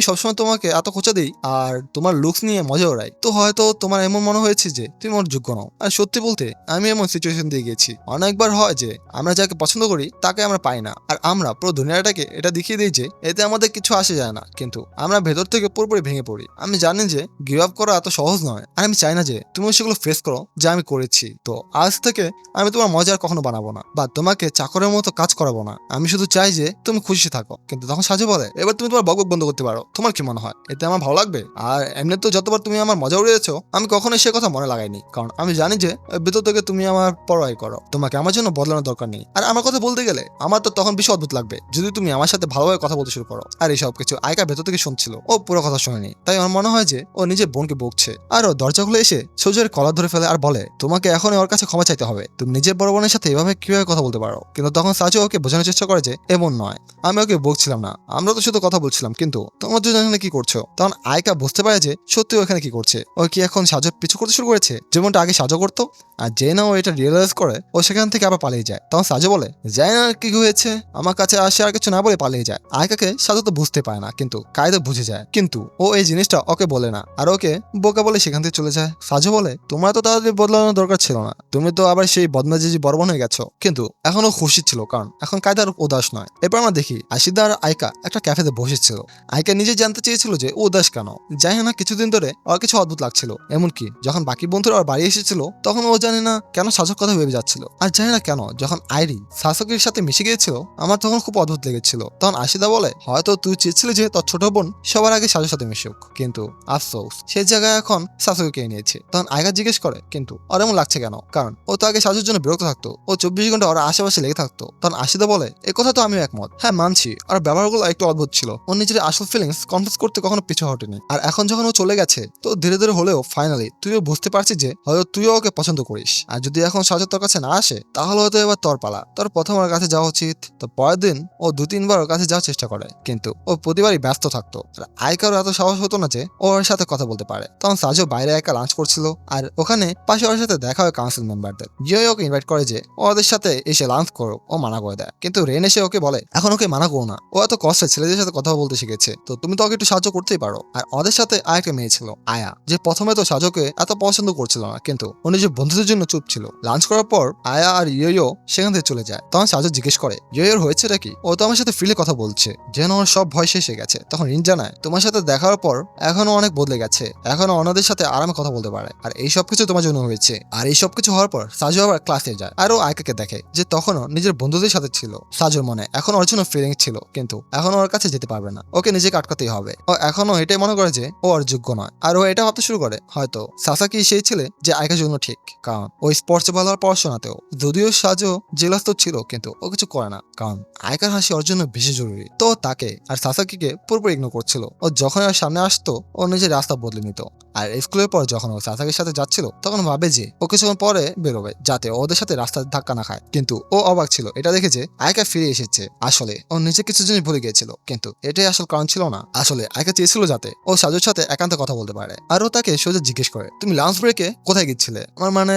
সবসময় তোমাকে এত খোঁচা দিই আর তোমার লুকস নিয়ে মজা ওড়াই, তো হয়তো তোমার এমন মনে হয়েছে যে তুমি ওর যোগ্য নও। আর সত্যি বলতে আমি এমন সিচুয়েশন দিয়ে গেছি অনেকবার, হয় যে আমরা যাকে পছন্দ করি তাকে আমরা পাই না আর আমরা পুরো দুনিয়াটাকে এটা দেখিয়ে দিই যে এতে আমাদের কিছু আসে যায় না, কিন্তু আমরা ভেতর থেকে পুরোপুরি ভেঙে পড়ি। আমি জানি যে গিভ আপ করা এত সহজ নয় আর আমি চাই না যে তুমি সেগুলো ফেস করো যা আমি করেছি। তো আজ থেকে আমি তোমার মজা আর কখনো বানাবো না বা তোমাকে চাকরের মতো কাজ করাবো না, আমি শুধু চাই যে তুমি খুশি থাকো। কিন্তু তখন সাজু বলে, এবার তুমি তোমার বকবক বন্ধ করতে পারো, তোমার কি মনে হয় এতে আমার ভালো লাগবে? আর এমনি তো যতবার তুমি আমার মজা উড়িয়েছো আমি কখনোই সে কথা মনে লাগাইনি, কারণ আমি জানি যে ভেতর থেকে তুমি আমার পরোয়াই করো, তোমাকে আমার জন্য বদলানোর দরকার নেই। আর আমার কথা বলতে গেলে আমার তো তখন বেশি অদ্ভুত লাগবে যদি তুমি আমার সাথে ভালোভাবে কথা বলতে শুরু করো। আর এইসব কিছু আয়কা ভেতর থেকে শুনছিল, ও পুরো কথা শুনেনি, তাই আমার মনে হয় যে ও নিজের বোনকে বকছে। আর ও দরজা খুলে এসে সূর্যের কলার ধরে ফেলে আর বলে, তোমাকে এখন ওর কাছে ক্ষমা চাইতে হবে, তুমি নিজের বড় বোনের সাথে এভাবে কিভাবে কথা বলতে পারো। কিন্তু তখন সাজু ওকে বোঝানোর চেষ্টা করে যে এমন নয়, আমি ওকে বকছিলাম না, আমরা তো শুধু কথা বলছিলাম, কিন্তু তোমার দুজন এখানে কি করছো। তখন আয়কা বুঝতে পারে যে সত্যি ও এখানে কি করছে, ও কি এখন সাজুর পিছু করতে শুরু করেছে যেমনটা আগে সাজু করতো। আর যে না ও এটা রিয়েলাইজ করে ও সেখান থেকে আবার পালিয়ে যায়। তখন সাজু বলে, যাই না কি হয়েছে, আমার কাছে আসে আর কিছু না বলে পালিয়ে যায়। আয়কাকে সাজু তো বুঝতে পারে না, কিন্তু কায়দা বুঝে যায়, কিন্তু ও এই জিনিসটা ওকে বলে না আর ওকে বোকা বলে সেখান থেকে চলে যায়। সাজু বলে, তোমার তো তাড়াতাড়ি বদলানোর দরকার ছিল না, তুমি তো আবার সেই বদমাজি বড় বোন হয়ে গেছো। কিন্তু এখন ও খুশি ছিল কারণ এখন কায়দার উদাস নয়। এরপর আমরা দেখি আশিদা আর আয়কা একটা ক্যাফেতে বসেছিল। আয়কা নিজে জানতে চেয়েছিল যে ও উদাস কেন। যাই না কিছুদিন ধরে ওর কিছু অদ্ভুত লাগছিল, এমনকি যখন বাকি বন্ধুরা ওর বাড়ি এসেছিল তখন ও জানে না কেন সাজুর কথা ভেবে যাচ্ছিল। আর জানি না কেন যখন আইরি সাসকির সাথে মিশে গিয়েছিল আমার তখন খুব অদ্ভুত লেগেছিল। তখন আশিদা বলে, হয়তো তুই চেয়েছিলি যে তোর ছোট বোন সবার আগে সাজুর সাথে মিশুক, কিন্তু আফসোস সেই জায়গায় এখন সাসুকে নিয়েছে। তখন আয়কা জিজ্ঞেস করে, কিন্তু ওর এমন লাগছে কেন, কারণ ও তো আগে সাজুর জন্য বিরক্ত থাকতো, ও 24 ঘন্টা ওর আশেপাশে লেগে থাকতো। তখন আশিদা বলে, এ কথা তো আমিও একমত, হ্যাঁ মানছি আর ব্যবহারগুলো একটু অদ্ভুত ছিল, ও নিজের আসল ফিলিংস কনফিউজ করতে কখনো পিছু হটেনি। আর এখন যখন ও চলে গেছে তো ধীরে ধীরে হলেও ফাইনালি তুইও বুঝতে পারছিস যে হয়তো তুইও ওকে পছন্দ করিস। আর যদি এখন সাজু তোর কাছে না আসে তাহলে হয়তো এবার তোর পালা, তোর প্রথম ওর কাছে যাওয়া উচিত। তো পরের দিন ও 2-3 বার ওর কাছে যাওয়ার চেষ্টা করে, কিন্তু ও প্রতিবারই ব্যস্ত থাকতো। আর আয়কারও এত সাহস হতো না যে ও ওর সাথে কথা বলতে পারে। তখন সাজু বাইরে একা লাঞ্চ করছিল আর ওখানে পাশে ওর সাথে দেখা হয় কাউন্সিল মেম্বারদের। জিও ওকে ইনভাইট করে যে ও ওদের সাথে এসে লাঞ্চ করো, ও মানা করে দেয়, কিন্তু রেন এসে ওকে বলে এখন ওকে মানা করো না, ও এত কষ্টে ছেলেদের সাথে কথা বলতে শিখেছে, তো তুমি তো ওকে একটু সাহায্য করতেই পারো। আর ওদের সাথে আরেকটা মেয়ে ছিল আয়া, যে প্রথমে তো সাজুকে এত পছন্দ করছিল না, কিন্তু ও নিজের বন্ধুদের জন্য চুপ ছিল। লাঞ্চ করার পর আয়া আর ইয়ো সেখান থেকে চলে যায়। তখন সাজু জিজ্ঞেস করে, ইয়োর হয়েছেটা কি, ও তো আমার সাথে ফ্রিলে কথা বলছে যেন ওর সব ভয় শেষ হয়ে গেছে। তখন রিন জানায়, তোমার সাথে দেখার পর এখনো অনেক বদলে গেছে, এখনো অন্যদের সাথে আরামে কথা বলতে পারে, আর এই সব কিছু তোমার জন্য হয়েছে। আর এই সব কিছু হওয়ার পর সাজু আবার ক্লাসে যায় আর ও আয়কাকে দেখে যে তখনও নিজের বন্ধুদের সাথে ছিল। সাজুর মনে এখন ওর জন্য ফিলিং ছিল, কিন্তু এখন ওর কাছে যেতে পারবে না, ওকে নিজেকে আটকাতেই হবে। ও এখনো এটাই মনে করে যে ও আর যোগ্য নয়, আর ও এটা ভাবতে শুরু করে হয়তো সাসাকি সেই ছেলে যে আয়কার জন্য ঠিক, কারণ ওই স্পোর্টসে ভালো আর পড়াশোনাতেও। যদিও সাজু জেলাস তো ছিল, কিন্তু ও কিছু করে না, কারণ আয়কার হাসি ওর জন্য বেশি জরুরি। তো তাকে আর সাসাকিকে পুরোপুরি ইগনোর করছিল। ও যখন আর সামনে আসতো ও নিজের রাস্তা বদলে নিত। আর স্কুলের পর যখন ও সাসাকির সাথে যাচ্ছিল তখন ভাবে যে ও কিছুক্ষণ পরে বেরোবে যাতে ওদের সাথে রাস্তায় ধাক্কা না খায়, কিন্তু ও অবাক ছিল এটা দেখে যে আয়কা ফিরে এসেছে। আসলে ও নিজে কিছু জিনিস ভুলে গিয়েছিল, কিন্তু এটাই আসল কারণ ছিল না। আসলে আয়কা চেয়েছিল যাতে ও সাজুর সাথে একান্তে কথা বলতে পারে। আর ও তাকে সোজা জিজ্ঞেস করে, তুমি লাঞ্চ ব্রেকে কোথায় গিয়েছিলে? আমার মানে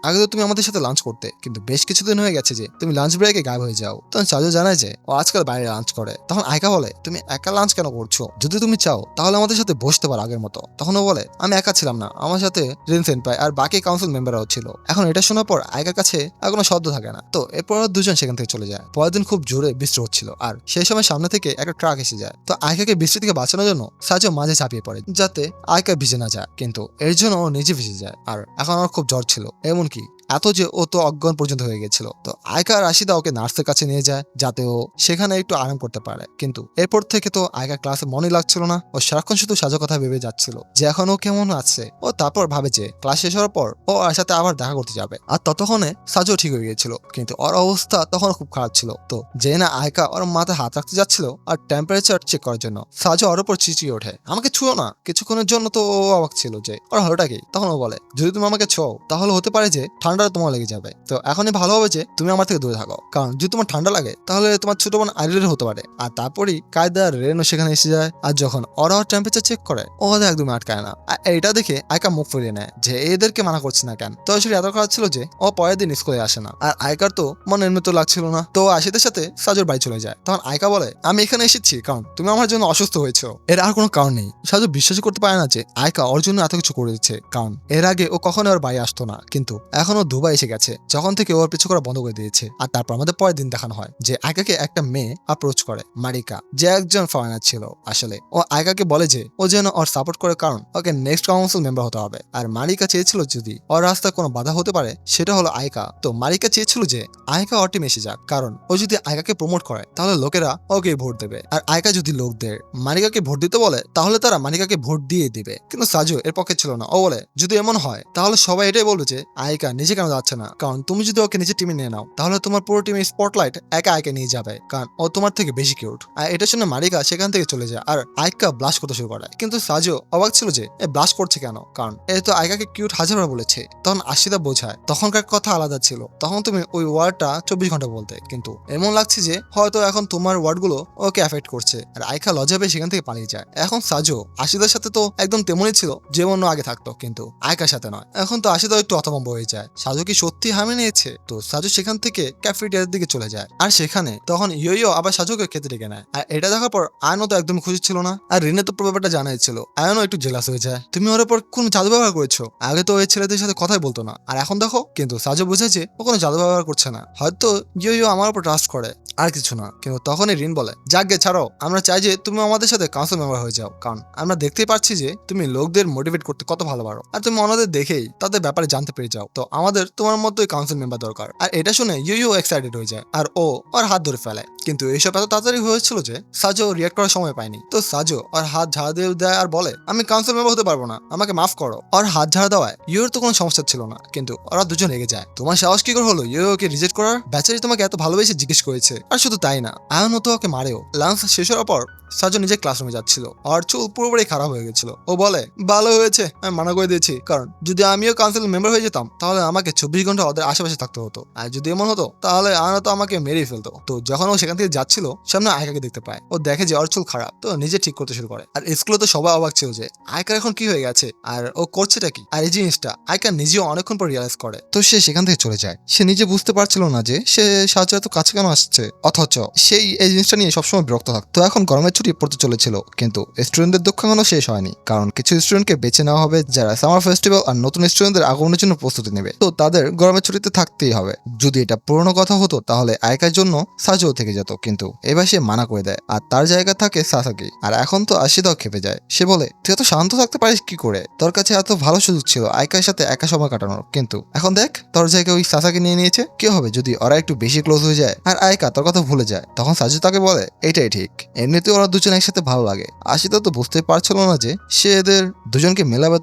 আগে তো তুমি আমাদের সাথে লাঞ্চ করতে, কিন্তু বেশ কিছুদিন হয়ে গেছে যে তুমি লাঞ্চ ব্রেকে গায়েব হয়ে যাও। তখন সাজু জানায় যে ও আজকাল বাইরে লাঞ্চ করে। তখন আয়কা বলে, তুমি একা লাঞ্চ কেন করছো? যদি তুমি চাও তাহলে আমাদের সাথে বসতে পারো আগের মতো। তখন ও বলে, আমি একা ছিলাম না, আমার সাথে রিন সেনপাই আর বাকি কাউন্সিল মেম্বাররাও ছিল। এখন এটা শোনার পর আয়কার কাছে আর কোনো শব্দ থাকে না। তো এরপর দুজন সেখান থেকে চলে যায়। পরের দিন খুব জোরে বৃষ্টি হচ্ছিল আর সেই সময় সামনে থেকে একটা ট্রাক এসে যায়। তো আয়কাকে বৃষ্টি থেকে বাঁচানোর জন্য সাজু মাঝে ঝাঁপিয়ে পড়ে যাতে আয়কা ভিজে না যায়, কিন্তু এর জন্য ও নিজে ভিজে যায়। আর এখন আমার খুব জ্বর ছিল, এমনকি এত যে ও তো অজ্ঞান পর্যন্ত হয়ে গেছিল। তো আয়কা আর রাশিদা ওকে নার্সের কাছে নিয়ে যায় যাতে ও সেখানে একটু আরাম করতে পারে। কিন্তু এরপর থেকে তো আয়কা ক্লাসে মনে লাগছিল না, ও সারাক্ষণ শুধু সাজো কথা ভেবে যাচ্ছিল যে এখন ও কেমন আছে। ও তারপর ভাবে যে ক্লাস শেষ হওয়ার পর ও আর সাথে আবার দেখা করতে যাবে। আর ততক্ষণে সাজো ঠিক হয়ে গিয়েছিল, কিন্তু ওর অবস্থা তখন খুব খারাপ ছিল। তো যে না আয়কা ওর মাথায় হাত রাখতে যাচ্ছিল আর টেম্পারেচার চেক করার জন্য, সাজো ওর উপর চিচিয়ে ওঠে, আমাকে ছুঁয়ো না। কিছুক্ষণের জন্য তো ও অবাক ছিল যে ওর হলোটা কি। তখন ও বলে, যদি তুমি আমাকে ছোও তাহলে হতে পারে যে ঠান্ডা তোমার লেগে যাবে। তো এখনই ভালো হবে যে তুমি আমার থেকে দূরে থাকো, কারণ যদি তোমার ঠান্ডা লাগে তাহলে তোমার ছোট বোন আইরিলের হতে পারে। আর তারপরই কায়দা রেনও সেখানে এসে যায়। আর যখন ওরা টেম্পারেচার চেক করে ও ওদের একদম আটকায় না। আর এটা দেখে আয়কা মুখ ফিরিয়ে নেয় যে এদেরকে মানা করছে না কেন। তো সেটা এত খারাপ ছিল যে ও পরের দিন স্কুলে আসে না। আর আয়কার তো মনের মতো লাগছিল না, তো আশিদের সাথে সাজুর বাড়ি চলে যায়। তখন আয়কা বলে, আমি এখানে এসেছি কারণ তুমি আমার জন্য অসুস্থ হয়েছো, এর আর কোনো কারণ নেই। সাজু বিশ্বাস করতে পারে না যে আয়কা ওর জন্য এত কিছু করে দিচ্ছে, কারণ এর আগে ও কখনো ওর বাড়ি আসতো না, কিন্তু এখন ও দুবাই এসে গেছে যখন থেকে ওর পিছু করা বন্ধ করে দিয়েছে। আর তারপর আমাদের পরের দিন দেখানো হয় যে আয়কাকে একটা মেয়ে অ্যাপ্রোচ করে, মারিকা, যে একজন ফরেনার ছিল। আসলে ও আয়কাকে বলে যে ও যেন ওর সাপোর্ট করে, কারণ ওকে নেক্সট কাউন্সিল মেম্বার হতে হবে। আর মারিকা চেয়েছিল যদি ওর রাস্তায় কোনো বাধা হতে পারে সেটা হলো আয়কা। তো মারিকা চেয়েছিল যে আয়কা ওর টিমে এসে যাক, কারণ ও যদি আয়কাকে প্রমোট করে তাহলে লোকেরা ওকে ভোট দেবে। আর আয়কা যদি লোকদের মারিকাকে ভোট দিতে বলে তাহলে তারা মারিকাকে ভোট দিয়ে দিবে। কিন্তু সাজু এর পক্ষে ছিল না। ও বলে, যদি এমন হয় তাহলে সবাই এটাই বলবে যে আয়কা নিজে কেন যাচ্ছে না, কারণ তুমি যদি ওকে নিজের টিমে নিয়ে নাও তাহলে তোমার পুরো টিমের স্পটলাইট একা আয়কা নিয়ে যাবে, কারণ ও তোমার থেকে বেশি কিউট। আর এটা শুনে মারিকা সেখান থেকে চলে যায় আর আয়কা ব্লাশ করতে শুরু করে। কিন্তু সাজু অবাক ছিল যে এ ব্লাশ করছে কেন, কারণ এ তো আয়কাকে কিউট হাজারবার বলেছে। তখন আশিদা বোঝায় তখনকার কথা আলাদা ছিল, তখন তুমি ওই ওয়ার্ডটা 24 ঘন্টা বলতে, কিন্তু এমন লাগছে যে হয়তো এখন তোমার ওয়ার্ডগুলো ওকে এফেক্ট করছে। আর আয়কা লজ্জা পেয়ে সেখান থেকে পালিয়ে যায়। এখন সাজু আশিদার সাথে তো একদম তেমনই ছিল যেমন আগে থাকতো, কিন্তু আয়কার সাথে নয়। এখন তো আশিদা একটু হতভম্ব হয়ে যায়, সাজু কি সত্যি হামে নিয়েছে? তো সাজু সেখান থেকে ক্যাফেটেরিয়ার দিকে চলে যায়। আর সেখানে তখন ইয়ো আবার সাজুকে খেতে ডেকে নেয়। আর এটা দেখার পর আয়নও তো একদম খুশি ছিল না, আর রিনে তো পুরো ব্যাপারটা জানাই ছিল। আয়নও একটু জেলাস হয়ে যায়, তুমি ওর উপর কোন জাদু ব্যবহার করেছো? আগে তো ওই ছেলেদের সাথে কথাই বলতো না, আর এখন দেখো। কিন্তু সাজু বুঝেছে ও কোনো জাদু ব্যবহার করছে না, হয়তো ইয়ো আমার উপর ট্রাস্ট করে, আর কিছু না। কিন্তু তখনই রিন বলে, যাকগে ছাড়ো, আমরা চাই যে তুমি আমাদের সাথে কাউন্সিল মেম্বার হয়ে যাও, কারণ আমরা দেখতেই পাচ্ছি যে তুমি লোকদের মোটিভেট করতে কত ভালো পারো, আর তুমি অন্যদের দেখেই তাদের ব্যাপারে জানতে পেরে যাও। তো আমাদের তোমার মতোই কাউন্সিল মেম্বার দরকার। আর এটা শুনে ইউ এক্সাইটেড হয়ে যায় আর ও ওর হাত ধরে ফেলে। কিন্তু এইসব এত তাড়াতাড়ি হয়েছিল যে সাজো রিয়াক্ট করার সময় পায়নি। তো সাজো ওর হাত ঝাড়া দিয়ে দেয় আর বলে, আমি কাউন্সিল মেম্বার হতে পারবো না, আমাকে মাফ করো। ওর হাত ঝাড়া দেওয়ায় ইউর তো কোনো সমস্যা ছিল না, কিন্তু ওরা দুজন রেগে যায়। তোমার সাহস কি করে হলো ইউকে রিজেক্ট করার? বেচারি তোমাকে এত ভালোবেসে জিজ্ঞেস করেছে। আর শুধু তাই না, আয়নও তো ওকে মারেও। লাঞ্চ শেষ হওয়ার পর সাজু নিজের ক্লাসরুমে যাচ্ছিল, আর চুল পুরোপুরি খারাপ হয়ে গেছিল। ও বলে, ভালো হয়েছে আমি মানা করে দিয়েছি, কারণ যদি আমিও কাউন্সিল মেম্বার হয়ে যেতাম তাহলে আমাকে 24 ঘন্টা ওদের আশেপাশে থাকতে হতো, আর যদি এমন হতো তাহলে আয়না তো আমাকে মেরেই ফেলতো। তো যখন ও সেখান থেকে যাচ্ছিল সামনে আয়কাকে দেখতে পায়। ও দেখে যে ওর চুল খারাপ, তো নিজে ঠিক করতে শুরু করে। আর স্কুলে তো সবাই অবাক ছিল যে আয়কার এখন কি হয়ে গেছে আর ও করছেটা কি। আর এই জিনিসটা আয়কা নিজেও অনেকক্ষণ পর রিয়ালাইজ করে। তো সে সেখান থেকে চলে যায়। সে নিজে বুঝতে পারছিল না যে সে সাহায্য এত কাছে কেন আসছে, অথচ সেই এই জিনিসটা নিয়ে সবসময় বিরক্ত থাকতো। তো এখন গরমের ছুটি পড়তে চলেছিল, কিন্তু স্টুডেন্টদের দুঃখ এখনো শেষ হয়নি, কারণ কিছু স্টুডেন্টকে বেছে নেওয়া হবে যারা সামার ফেস্টিভ্যাল আর নতুন স্টুডেন্টদের আগমনের জন্য প্রস্তুতি নেবে। তো তাদের গরমের ছুটিতে থাকতেই হবে। যদি এটা পুরনো কথা হতো তাহলে আয়কার জন্য সাজও থেকে যেত, কিন্তু এবার সে মানা করে দেয় আর তার জায়গা থাকে সাসাকি। আর এখন তো আশিদাও খেপে যায়। সে বলে, তুই এত শান্ত থাকতে পারিস কি করে? তোর কাছে এত ভালো সুযোগ ছিল আয়কার সাথে একা সময় কাটানোর, কিন্তু এখন দেখ তোর জায়গায় ওই সাসাকি নিয়ে নিয়েছে। কি হবে যদি ওরা একটু বেশি ক্লোজ হয়ে যায় আর আয়কা তোর কথা ভুলে যায়? তখন সাজু তাকে বলে, এটাই ঠিক, এমনিতে ওরা ওরা দুজন একসাথে ভালো লাগে। আশিতা তো বুঝতেই পারছিল না যে সে এদের দুজনকে মেলাবে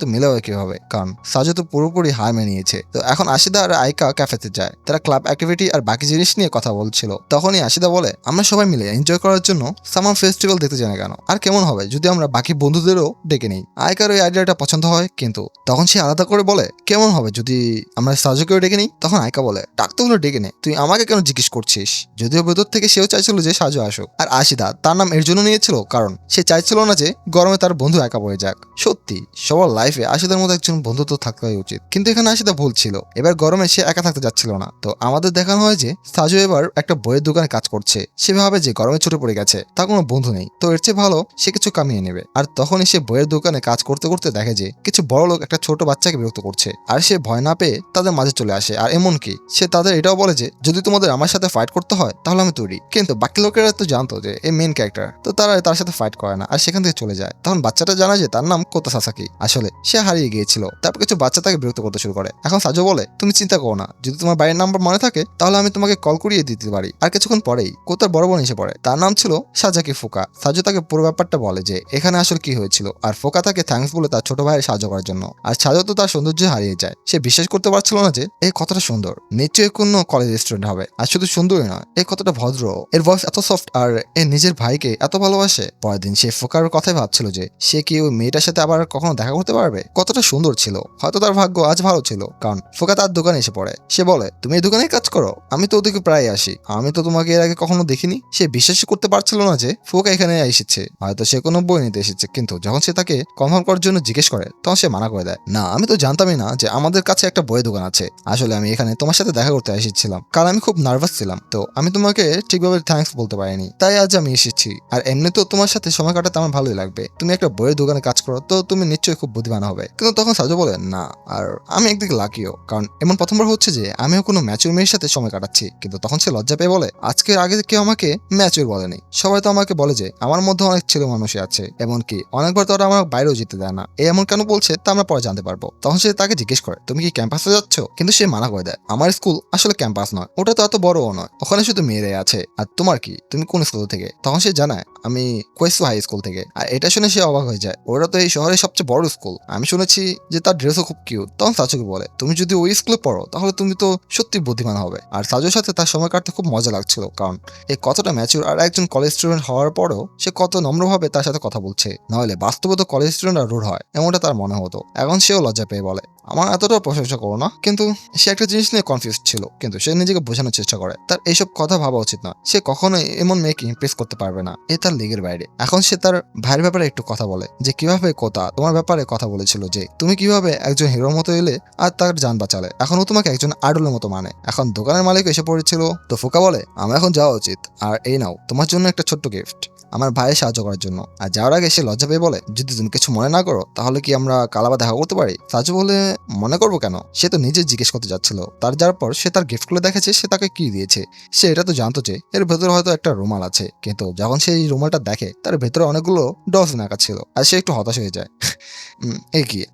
কিভাবে, কারণ সাজু তো পুরোপুরি হার মেনিয়েছে। তো এখন আশিদা আর আইকা ক্যাফেতে যায়, তারা ক্লাব অ্যাক্টিভিটি আর বাকি জিনিস নিয়ে কথা বলছিল। তখনই আশিদা বলে, আমরা সবাই মিলে এনজয় করার জন্য সামার ফেস্টিভ্যাল দেখতে যাই না কেন, আর কেমন হবে যদি আমরা বাকি বন্ধুদেরও ডেকে নিই। আইকার ওই আইডিয়াটা পছন্দ হয়, কিন্তু তখন সে আলাদা করে বলে, কেমন হবে যদি আমরা সাজুকেও ডেকে নিই। তখন আইকা বলে, ডাকতে হলো ডেকে নে, তুই আমাকে কেন জিজ্ঞেস করছিস? যদিও ভেতর থেকে সেও চাইছিল যে সাজু আসুক। আর আশিদা তার নাম এর জন্য নিয়েছিল কারণ সে চাইছিল না যে গরমে তার বন্ধু একা পড়ে যাক। সত্যি সবার লাইফে আশিদার মতো একজন বন্ধু তো থাকাই উচিত, কিন্তু এখানে আশিদা ভুল ছিল। এবার গরমে সে একা থাকতে যাচ্ছিল না। তো আমাদের দেখানো হয় যে সাজু এবার একটা বইয়ের দোকানে কাজ করছে। সে ভাবে যে গরমে ছুটে পড়ে গেছে, তার কোনো বন্ধু নেই, তো এর চেয়ে ভালো সে কিছু কামিয়ে নেবে। আর তখনই সে বইয়ের দোকানে কাজ করতে করতে দেখে যে কিছু বড় লোক একটা ছোট বাচ্চাকে বিরক্ত করছে, আর সে ভয় না পেয়ে তাদের মাঝে চলে আসে। আর এমনকি সে তাদের এটাও বলে যে যদি তোমাদের আমার সাথে ফাইট করতে হয় তাহলে আমি তৈরি। কিন্তু বাকি লোকেরা তো জানতো যে এই মেইন ক্যারেক্টার, তো তারা তার সাথে ফাইট করে না আর সেখান থেকে চলে যায়। তখন বাচ্চাটা জানায় যে তার নাম কোতা সাসাকি, আসলে সে হারিয়ে গিয়েছিল। তারপর কিছু বাচ্চা তাকে বিরক্ত করতে শুরু করে। এখন সাজু বলে, তুমি চিন্তা করো না, যদি তোমার বাড়ির নাম্বার মনে থাকে তাহলে আমি তোমাকে কল করিয়ে দিতে পারি। আর কিছুক্ষণ পরেই কোতার বড় বোন এসে পড়ে, তার নাম ছিল সাজাকি ফুকা। সাজু তাকে পুরো ব্যাপারটা বলে যে এখানে আসলে কি হয়েছিল, আর ফোকা তাকে থ্যাঙ্কস বলে তার ছোট ভাইয়ের সাহায্য করার জন্য। আর সাজু তো তার সৌন্দর্য হারিয়ে যায়, সে বিশ্বাস করতে পারছিল না যে এই কতটা সুন্দর, নিশ্চয়ই কোনো কলেজ স্টুডেন্ট হবে। আর শুধু সুন্দরই নয়, এই কতটা ভদ্র, এর ভয়েস এত সফট, আর এর নিজের ভাইকে এত ভালোবাসে। পরের দিন সে ফোকার কথাই ভাবছিল যে সে কি ওই মেয়েটার সাথে আবার কখনো দেখা করতে পারবে। কতটা সুন্দর ছিল, হয়তো তার ভাগ্য আজ ভালো ছিল। কারণ ফোকা তার দোকানে এসে পড়ে, সে বলে, তুমি এই দোকানে কাজ করো? আমি তো ওদিকে প্রায় আসি, আমি তো তোমাকে এর আগে কখনো দেখিনি। সে বিশ্বাসই করতে পারছিল না যে ফোকা এখানে এসেছে, হয়তো সে কোনো বই নিতে এসেছে। কিন্তু যখন সে তাকে কনফার্ম করার জন্য জিজ্ঞেস করে তখন সে মানা করে দেয়, না আমি তো জানতামই না যে আমাদের কাছে একটা বইয়ের দোকান আছে। আসলে আমি এখানে তোমার সাথে দেখা করতে এসেছিলাম, কারণ আমি খুব নার্ভাস ছিলাম, তো আমি তোমাকে ঠিকভাবে থ্যাঙ্কস বলতে পারিনি, তাই আজ আমি এসেছি। আর এমনি তো তোমার সাথে সময় কাটাতে আমার ভালোই লাগবে, তুমি একটা বইয়ের দোকানে কাজ করো, তো তুমি নিশ্চয়ই খুব বুদ্ধিমান হবে। কিন্তু তখন সাজু বলে, না, আর আমি একদিকে লাকিও, কারণ এমন প্রথমবার হচ্ছে যে আমিও কোনো ম্যাচুর মেয়ের সাথে সময় কাটাচ্ছি। কিন্তু তখন সে লজ্জা পেয়ে বলে, আজকের আগে কেউ আমাকে ম্যাচুর বলেনি, সবাই তো আমাকে বলে যে আমার মধ্যে অনেক ছেলে মানুষই আছে, এমনকি অনেকবার তো ওরা আমার বাইরেও যেতে দেয় না। এ এমন কেন বলছে তা আমরা পরে জানতে পারবো। তখন সে তাকে জিজ্ঞেস করে, তুমি কি ক্যাম্পাসে যাচ্ছ? কিন্তু সে মানা করে দেয়, আমার স্কুল আসলে ক্যাম্পাস নয়, ওটা তো এত বড়ও নয়, ওখানে শুধু মেয়েরাই আছে। আর তোমার কি, তুমি কোন স্কুল থেকে? তখন সে জানায়, আমি কোয়েসু হাই স্কুল থেকে। আর এটা শুনে সে অবাক হয়ে যায়, ওরা তো এই শহরের সবচেয়ে বড় স্কুল, আমি শুনেছি যে তার ড্রেসও খুব কিউট। তখন সাজুকে বলে, তুমি যদি ওই স্কুলে পড়ো তাহলে তুমি তো সত্যি বুদ্ধিমান হবে। আর সাজুর সাথে তার সময় কাটতে খুব মজা লাগছিল, কারণ এই কতটা ম্যাচিউর আর একজন কলেজ স্টুডেন্ট হওয়ার পরেও সে কত নম্রভাবে তার সাথে কথা বলছে। নাহলে বাস্তবে তো কলেজ স্টুডেন্টরা রুড হয়, এমনটা তার মনে হতো। এখন সেও লজ্জা পেয়ে বলে, আমার এতটা প্রশংসা করো না। কিন্তু সে একটা জিনিস নিয়ে কনফিউজ ছিল, কিন্তু সে নিজেকে বোঝানোর চেষ্টা করে তার এইসব কথা ভাবা উচিত নয়, সে কখনোই এমন মেয়েকে ইমপ্রেস করতে পারবে না, এ তার লিগের বাইরে। এখন সে তার ভাইয়ের ব্যাপারে একটু কথা বলে, যে কিভাবে কোতা তোমার ব্যাপারে কথা বলেছিল, যে তুমি কিভাবে একজন হিরোর মতো এলে আর তার যান বাঁচালে, এখন ও তোমাকে একজন আইডলের মতো মানে। এখন দোকানের মালিক এসে পড়েছিল, তো ফোকা বলে, আমার এখন যাওয়া উচিত, আর এই নাও তোমার জন্য একটা ছোট্ট গিফট, আমার ভাইয়ের সাহায্য করার জন্য। আর যাওয়ার আগে সে লজ্জা পেয়ে বলে, যদি তুমি কিছু মনে না করো তাহলে কি আমরা কাল আবার দেখা করতে পারি? সাজু বলে, মনে করবো কেন? সে তো নিজে জিজ্ঞেস করতে যাচ্ছিল। তার যাওয়ার পর সে তার গিফট গুলো দেখেছে, সে তাকে কি দিয়েছে। সে এটা তো জানতো যে এর ভেতরে হয়তো একটা রুমাল আছে, কিন্তু যখন সে এই রুমালটা দেখে তার ভেতরে অনেকগুলো ডলফিন আঁকা ছিল, আর সে একটু হতাশ হয়ে যায়।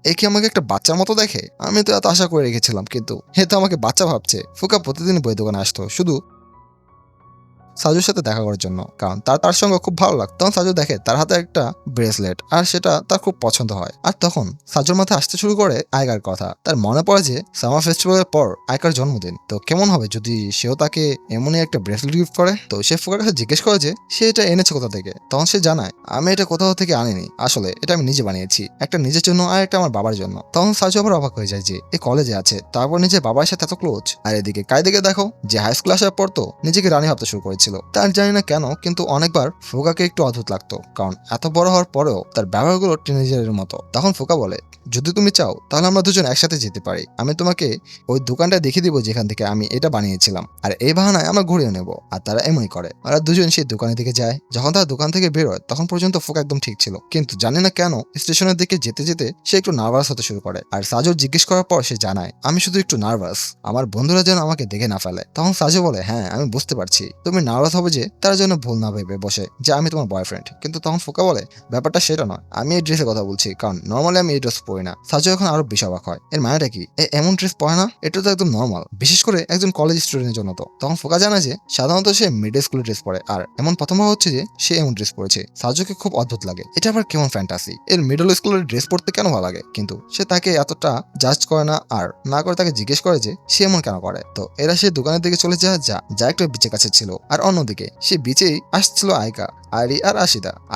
এ কি আমাকে একটা বাচ্চার মতো দেখে? আমি তো এত আশা করে রেখেছিলাম, কিন্তু হে তো আমাকে বাচ্চা ভাবছে। ফুকা প্রতিদিন বই দোকানে আসতো শুধু সাজুর সাথে দেখা করার জন্য, কারণ তার সঙ্গে খুব ভালো লাগতো। তখন সাজু দেখে তার হাতে একটা ব্রেসলেট, আর সেটা তার খুব পছন্দ হয়। আর তখন সাজুর মাথায় আসতে শুরু করে আয়কার কথা। তার মনে পড়ে যে সামার ফেস্টিভ্যালের পর আয়কার জন্মদিন, তো কেমন হবে যদি সেও তাকে এমনই একটা ব্রেসলেট গিফট করে। তো সে ফোকার কাছে জিজ্ঞেস করে যে সে এটা এনেছে কোথা থেকে। তখন সে জানায়, আমি এটা কোথাও থেকে আনিনি, আসলে এটা আমি নিজে বানিয়েছি, একটা নিজের জন্য আর একটা আমার বাবার জন্য। তখন সাজু আবার অবাক হয়ে যায় যে এই কলেজে আছে, তারপর নিজের বাবার সাথে এত ক্লোজ। আর এদিকে কায়দিকে দেখো, যে হাই স্কুল আসার পর তো নিজেকে রানী ভাবতে শুরু করেছিল। তার জানি না কেন, কিন্তু অনেকবার ফোকাকে একটু অদ্ভুত লাগতো, কারণ এত বড় হওয়ার পরেও তার ব্যবহারগুলো টিনেজারের মতো। তখন ফোকা বলে, যদি তুমি চাও তাহলে আমরা দুজন একসাথে যেতে পারি, আমি তোমাকে ওই দোকানটা দেখিয়ে দিব যেখান থেকে আমি এটা বানিয়েছিলাম, আর এই বাহানায় আমরা ঘুরিয়ে নেব। আর তারা এমনই করে, ওরা দুজন সেই দোকানের দিকে যায়। যখন তারা দোকান থেকে বেরোয় তখন পর্যন্ত ফোকা একদম ঠিক ছিল, কিন্তু জানি না কেন স্টেশনের দিকে যেতে যেতে সে একটু নার্ভাস হতে শুরু করে। আর সাজুর জিজ্ঞেস করার পর সে জানায়, আমি শুধু একটু নার্ভাস, আমার বন্ধুরা যেন আমাকে দেখে না ফেলে। তখন সাজু বলে, হ্যাঁ আমি বুঝতে পারছি তুমি নার্ভাস হবে, যে তার জন্য ভুল না ভেবে বসে যে আমি তোমার বয়ফ্রেন্ড। কিন্তু তখন ফোকা বলে, ব্যাপারটা সেটা নয়, আমি এই ড্রেসের কথা বলছি, কারণ নর্মালি আমি এই ড্রেস পরি পরি না। সাজু এখন আরো বেশি অবাক হয়, এর মানেটা কি? এমন ড্রেস পরে না, এটা তো একদম নর্মাল, বিশেষ করে একজন কলেজ স্টুডেন্টের জন্য। তো তখন ফোকা জানা যে সাধারণত সে মিডল স্কুলের ড্রেস পরে, আর এমন প্রথমবার হচ্ছে যে সে এমন ড্রেস পরেছে। সাজুকে খুব অদ্ভুত লাগে, এটা আবার কেমন ফ্যান্টাসি, এর মিডল স্কুলের ড্রেস পরতে কেন ভালো লাগে? কিন্তু সে তাকে এতটা জাজ করে না, আর না করে তাকে জিজ্ঞেস করে যে সে এমন কেন করে। তো এরা সে দোকানের দিকে চলে যায়, যা একটা বিচের কাছে ছিল। আর অন্যদিকে সে বিচেই আসছিল আয়কা, আরি আর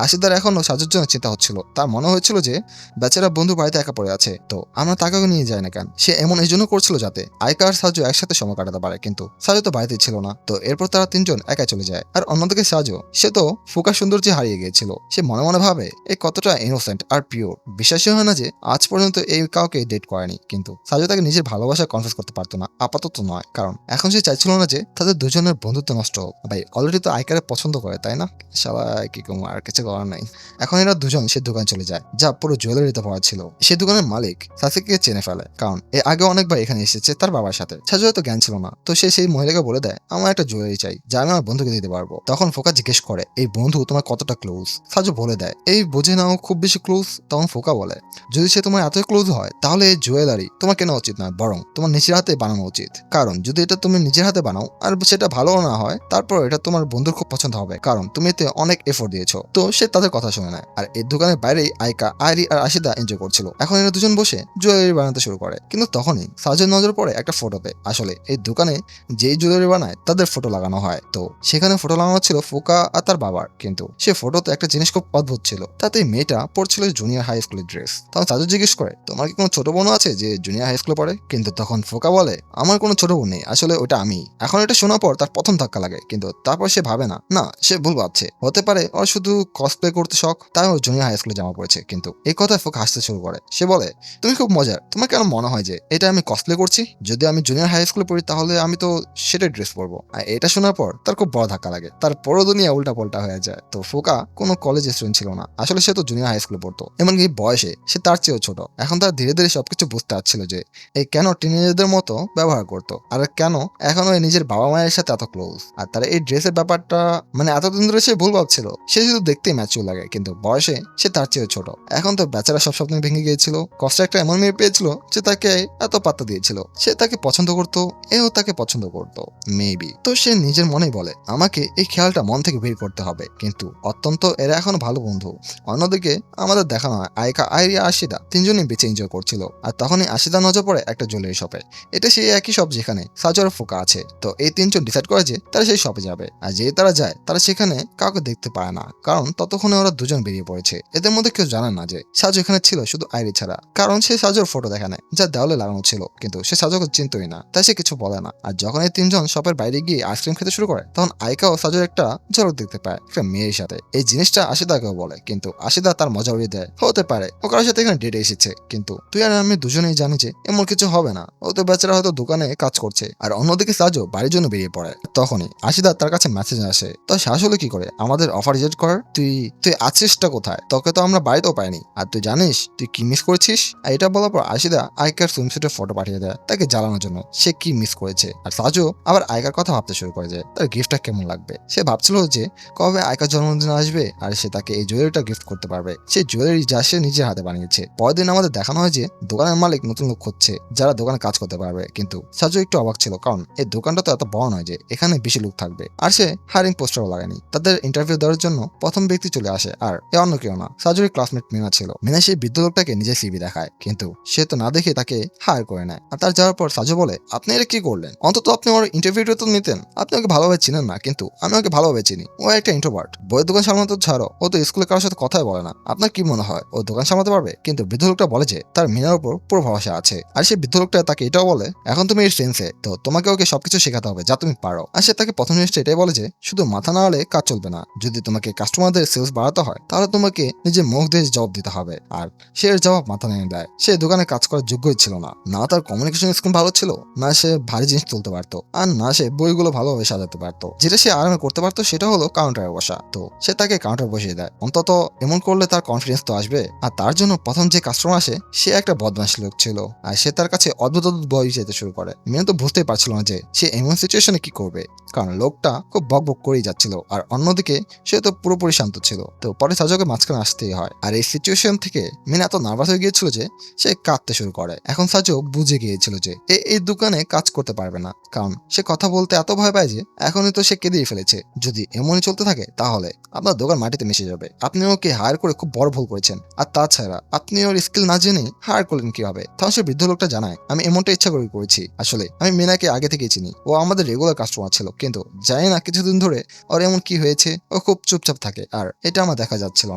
আশিদার এখনো সাজুর জন্য চিন্তা হচ্ছিল। তার মনে হয়েছিল যে বেচারা বন্ধু বাড়িতে একা পড়ে আছে, তো আমরা তাকেও নিয়ে যাই না কেন। সে এমন এই জন্য করছিল যাতে আয়কা আর সাজু একসাথে সময় কাটাতে পারে, কিন্তু সাজু তো বাড়িতেই ছিল না। তো এরপর তারা তিনজন একাই চলে যায়। আর অন্যদিকে সাজু, সে তো ফোকা সৌন্দর্যে হারিয়ে গিয়েছিল। সে মনে মনে ভাবে এই কতটা ইনোসেন্ট আর পিওর, বিশ্বাসই হয় না যে আজ পর্যন্ত এই কাউকে ডেট করেনি। কিন্তু সাজু তাকে নিজের ভালোবাসা কনফেস করতে পারতো না, আপাতত নয়, কারণ এখন সে চাইছিল না যে তাদের দুজনের বন্ধুত্ব নষ্ট হোক। ভাই অলরেডি তো আয়কারে পছন্দ করে, তাই না? শালা কি কম, আর কিছু করার নাই। এখন এরা দুজন সে দোকান চলে যায়, যা পুরো জুয়েলারিতে ভরা ছিল। সে দোকানের মালিক সাসিকে চেনে ফেলে, কারণ এর আগে অনেকবার এখানে এসেছে তার বাবার সাথে। সাজু এত জ্ঞান ছিল না, তো সে সেই মহিলাকে বলে দেয় আমার একটা জুয়েলারি চাই, যা আমি আমার বন্ধুকে দিতে পারবো। তখন ফোকা জিজ্ঞেস করে এই বন্ধু তোমার কতটা ক্লোজ? সাজু বলে দেয় এই বোঝে নাও খুব বেশি ক্লোজ। তখন ফোকা বলে যদি সে তোমার এতই ক্লোজ হয় তাহলে এই জুয়েলারি তোমার কেনা উচিত নয়, বরং তোমার নিজের হাতে বানানো উচিত। কারণ যদি এটা তুমি নিজের হাতে বানাও আর সেটা ভালো না হয়, তারপর এটা তোমার বন্ধুর খুব পছন্দ হবে, কারণ তুমি এতে অনেক এফোর্ট দিয়েছো। তো সে তাদের কথা শুনে নেয়। আর এই দোকানের বাইরেই আয়কা, আইরি আর আশিদা এনজয় করছিল। এখন এরা দুজন বসে জুয়েলারি বানাতে শুরু করে। কিন্তু তখনই সাজের নজর পড়ে একটা ফটোতে। আসলে এই দোকানে যেই জুয়েলারি বানায় তাদের ফটো লাগানো হয়। তো সেখানে ফটো লাগানো ছিল ফোকা আর তার বাবার। কিন্তু সে ফটোতে একটা জিনিস খুব অদ্ভুত ছিল, তাতে মেয়েটা পড়ছিল জুনিয়র হাই স্কুলের ড্রেস। তখন সাজু জিজ্ঞেস করে তোমার কি কোনো ছোট বোন আছে যে জুনিয়র হাই স্কুলে পড়ে? কিন্তু তখন ফোকা বলে আমার কোনো ছোট বোন নেই, আসলে ওটা আমি। এখন এটা শোনার পর তার প্রথম ধাক্কা লাগে, কিন্তু তারপর সে ভাবে না, না সে ভুল ভাবছে, হতে পারে ওর শুধু কসপ্লে করতে শখ, তাই ও জুনিয়র হাই স্কুলে জামা পড়েছে। কিন্তু এই কথায় ফোকা হাসতে শুরু করে। সে বলে তুমি খুব মজার, তোমার কেন মনে হয় যে এটা আমি কসপ্লে করছি? যদি আমি জুনিয়র হাই স্কুলে পড়ি তাহলে আমি তো সেটাই ড্রেস পরবো। আর এটা শোনার পর তার খুব বড় ধাক্কা লাগে, তার পুরো দুনিয়া উল্টা পাল্টা হয়ে যায়। তো ফোকা কোনো কলেজ স্টুডেন্ট ছিল না, আসলে সে তো জুনিয়র হাই স্কুলে পড়তো, এমনকি বয়সে সে তার চেয়েও ছোট। এখন তার ধীরে ধীরে সবকিছু বুঝতে পারছিল যে এই কেন টিনেজারদের মতো ব্যবহার করতো, আর কেন এখনো নিজের বাবা মায়ের সাথে এত ক্লোজ। আর তার এই ড্রেসের ব্যাপারটা মানে এতদিন ধরে সে ভুল ভাবছিল। সে শুধু দেখতেই ম্যাচিউর লাগে, কিন্তু বয়সে সে তার চেয়েও ছোট। এখন তো বেচারা সব স্বপ্ন ভেঙে গিয়েছিল। কষ্ট একটা এমন মেয়ে পেয়েছিল যে তাকে এত পাত্তা দিয়েছিল, সে তাকে পছন্দ করতো, এও তাকে পছন্দ করতো মেবি। তো সে নিজের মনেই বলে আমাকে এই খেয়ালটা মন থেকে বের করতে হবে। কিন্তু অত্যন্ত এরা এখন ভালো বন্ধু। অন্যদিকে আমাদের দেখানো হয় আয়কা, আইরি, আশিদা তিনজনই বেঁচে এনজয় করছিল। আর তখনই আশিদা নজর পড়ে একটা জুয়েলারি শপে। এটা সেই একই শপ যেখানে সাজু আর ফোকা আছে। তো এই তিনজন ডিসাইড করে যে তারা সেই শপে যাবে। আর যে তারা যায় তারা সেখানে কাউকে দেখতে পায় না, কারণ ততক্ষণে ওরা দুজন বেরিয়ে পড়েছে। এদের মধ্যে কেউ জানে না যে সাজু এখানে ছিল শুধু আইরি ছাড়া, কারণ সে সাজুর ফটো দেখা নেয় যা দেওয়ালে লাগানো ছিল। কিন্তু সে সাজুকে চিনতই না, তাই সে কিছু বলে না। আর যখন এই তিনজন শপের বাইরে গিয়ে আইসক্রিম খেতে শুরু করে, তখন আইকাও সাজুর একটা ঝলক দেখতে পায় একটা মেয়ের সাথে। এই জিনিসটা আশিদাকেও বলে, কিন্তু আশিদা তার মজা উড়িয়ে দেয় হতে পারে ও কারোর সাথে এখানে ডেটে এসেছে। কিন্তু তুই আর আমি দুজনেই জানি যে এমন কিছু হবে না, ও তো বেচারা হয়তো দোকানে কাজ করছে। আর অন্যদিকে সাজু বাড়ির জন্য বেরিয়ে পড়ে। তখনই আশিদা তার কাছে মেসেজ আসে, তো সে আসলে কি করে আমাদের অফার রিজেক্ট করার? তুই তুই আছিসটা কোথায়? তোকে তো আমরা বাড়িতেও পাইনি, আর তুই জানিস তুই কি মিস করেছিস? আর এটা বলার পর আশিদা আইকার সুইমস্যুটের ফটো পাঠিয়ে দেয় তাকে জ্বালানোর জন্য সে কি মিস করেছে। আর সাজু আবার আইকার কথা ভাবতে শুরু করে যে তার গিফটটা কেমন লাগবে। সে ভাবছিল যে কবে আইকার জন্মদিন আসবে আর সে তাকে এই জুয়েলারিটা গিফট করতে পারবে, সেই জুয়েলারি যা সে নিজের হাতে বানিয়েছে। পরের দিন আমাদের দেখানো হয় যে দোকানের মালিক নতুন লোক খুঁজছে যারা দোকানে কাজ করতে পারবে। কিন্তু সাজু একটু অবাক ছিল, কারণ এই দোকানটা তো এত বড় নয় যে এখানে বেশি লোক থাকবে। আর সে হায়ারিং পোস্টারও লাগায়নি। তাদের ইন্টারভিউ দেওয়ার জন্য প্রথম ব্যক্তি চলে আসে, আর এ অন্য কেউ না, সাজুর ক্লাসমেট মিনা ছিল। মিনা সেই বৃদ্ধ লোকটাকে নিজের সিভি দেখায়, কিন্তু সে তো না দেখে তাকে হায়ার করে নেয়। আর তার যাওয়ার পর সাজু বলে আপনি এটা কি করলেন? অন্তত আপনি ওর ইন্টারভিউটা তো নিতেন। আপনি ওকে ভালোভাবে চিনেন না, কিন্তু আমি ওকে ভালোভাবে চিনি। ও একটা ইন্ট্রোভার্ট, বইয়ের দোকান সামলাতে ছাড়ো, ও তো স্কুলে কারোর সাথে কথাই বলে না। আপনার কি মনে হয় ও দোকান সামলাতে পারবে? কিন্তু বৃদ্ধ লোকটা বলে যে তার মিনার উপর পুরো ভরসা আছে। আর সেই বৃদ্ধ লোকটা তাকে এটাও বলে এখন তুমি এর ফ্রেন্ডসে, তো তোমাকে ওকে সবকিছু শেখাতে হবে যা তুমি পারো। আর সে তাকে প্রথম জিনিসটা এটাই বলে যে শুধু মাথা না হলে কাজ চলবে না, যদি তোমাকে কাস্টমারদের সেলস বাড়াতে হয় তাহলে তোমাকে নিজের মুখ দিয়ে জবাব দিতে হবে। আর সে এর জবাব মাথা নিয়ে দেয়। সে দোকানে কাজ করার যোগ্যই ছিল না, না তার কমিউনিকেশন স্কিল ভালো ছিল, না সে ভারী জিনিস তুলতে পারতো, আর না সে বইগুলো ভালোভাবে সাজাতে পারতো। যেটা সে আরামে করতে পারতো সেটা হলো কাউন্টারে বসা। তো সে তাকে কাউন্টার বসিয়ে দেয়, অন্তত এমন করলে তার কনফিডেন্স তো আসবে। আর তার জন্য প্রথম যে কাস্টমার আসে সে একটা বদমাশ লোক ছিল, আর সে তার কাছে অদ্ভুত অদ্ভুত বই যেতে শুরু করে। মিনা তো বুঝতেই পারছিল না যে সে এমন সিচুয়েশনে কি করবে, কারণ লোকটা খুব বক বক করেই যাচ্ছিল। আর অন্যদিকে সে তো পুরোপুরি শান্ত ছিল। তো পরে সাজুকে মাঝখানে আসতেই হয়। আর এই সিচুয়েশন থেকে মিনা এত নার্ভাস হয়ে গিয়েছিল যে সে কাঁদতে শুরু করে। এখন সাজু বুঝে গিয়েছিল যে এই দোকানে কাজ করতে পারবে না, কারণ সে কথা বলতে এত ভয় পায় যে এখনই তো সে কেঁদেই ফেলেছে। যদি এমনই চলতে থাকে তাহলে আপনার দোকান মাটিতে মিশে যাবে। আপনি ওকে হায়ার করে খুব বড় ভুল করেছেন, আর তাছাড়া আপনি ওর স্কিল না জেনে হায়ার করলেন কিভাবে? তখন সে বৃদ্ধ লোকটা জানায়, আমি এমনটা ইচ্ছা করে করেছি। আসলে আমি মিনাকে আগে থেকেই চিনি, ও আমাদের রেগুলার কাস্টমার ছিল, কিন্তু জানি না কিছুদিন ধরে ওর এমন কি হয়েছে, ও খুব চুপচাপ থাকে আর এটা আমার দেখা যাচ্ছিল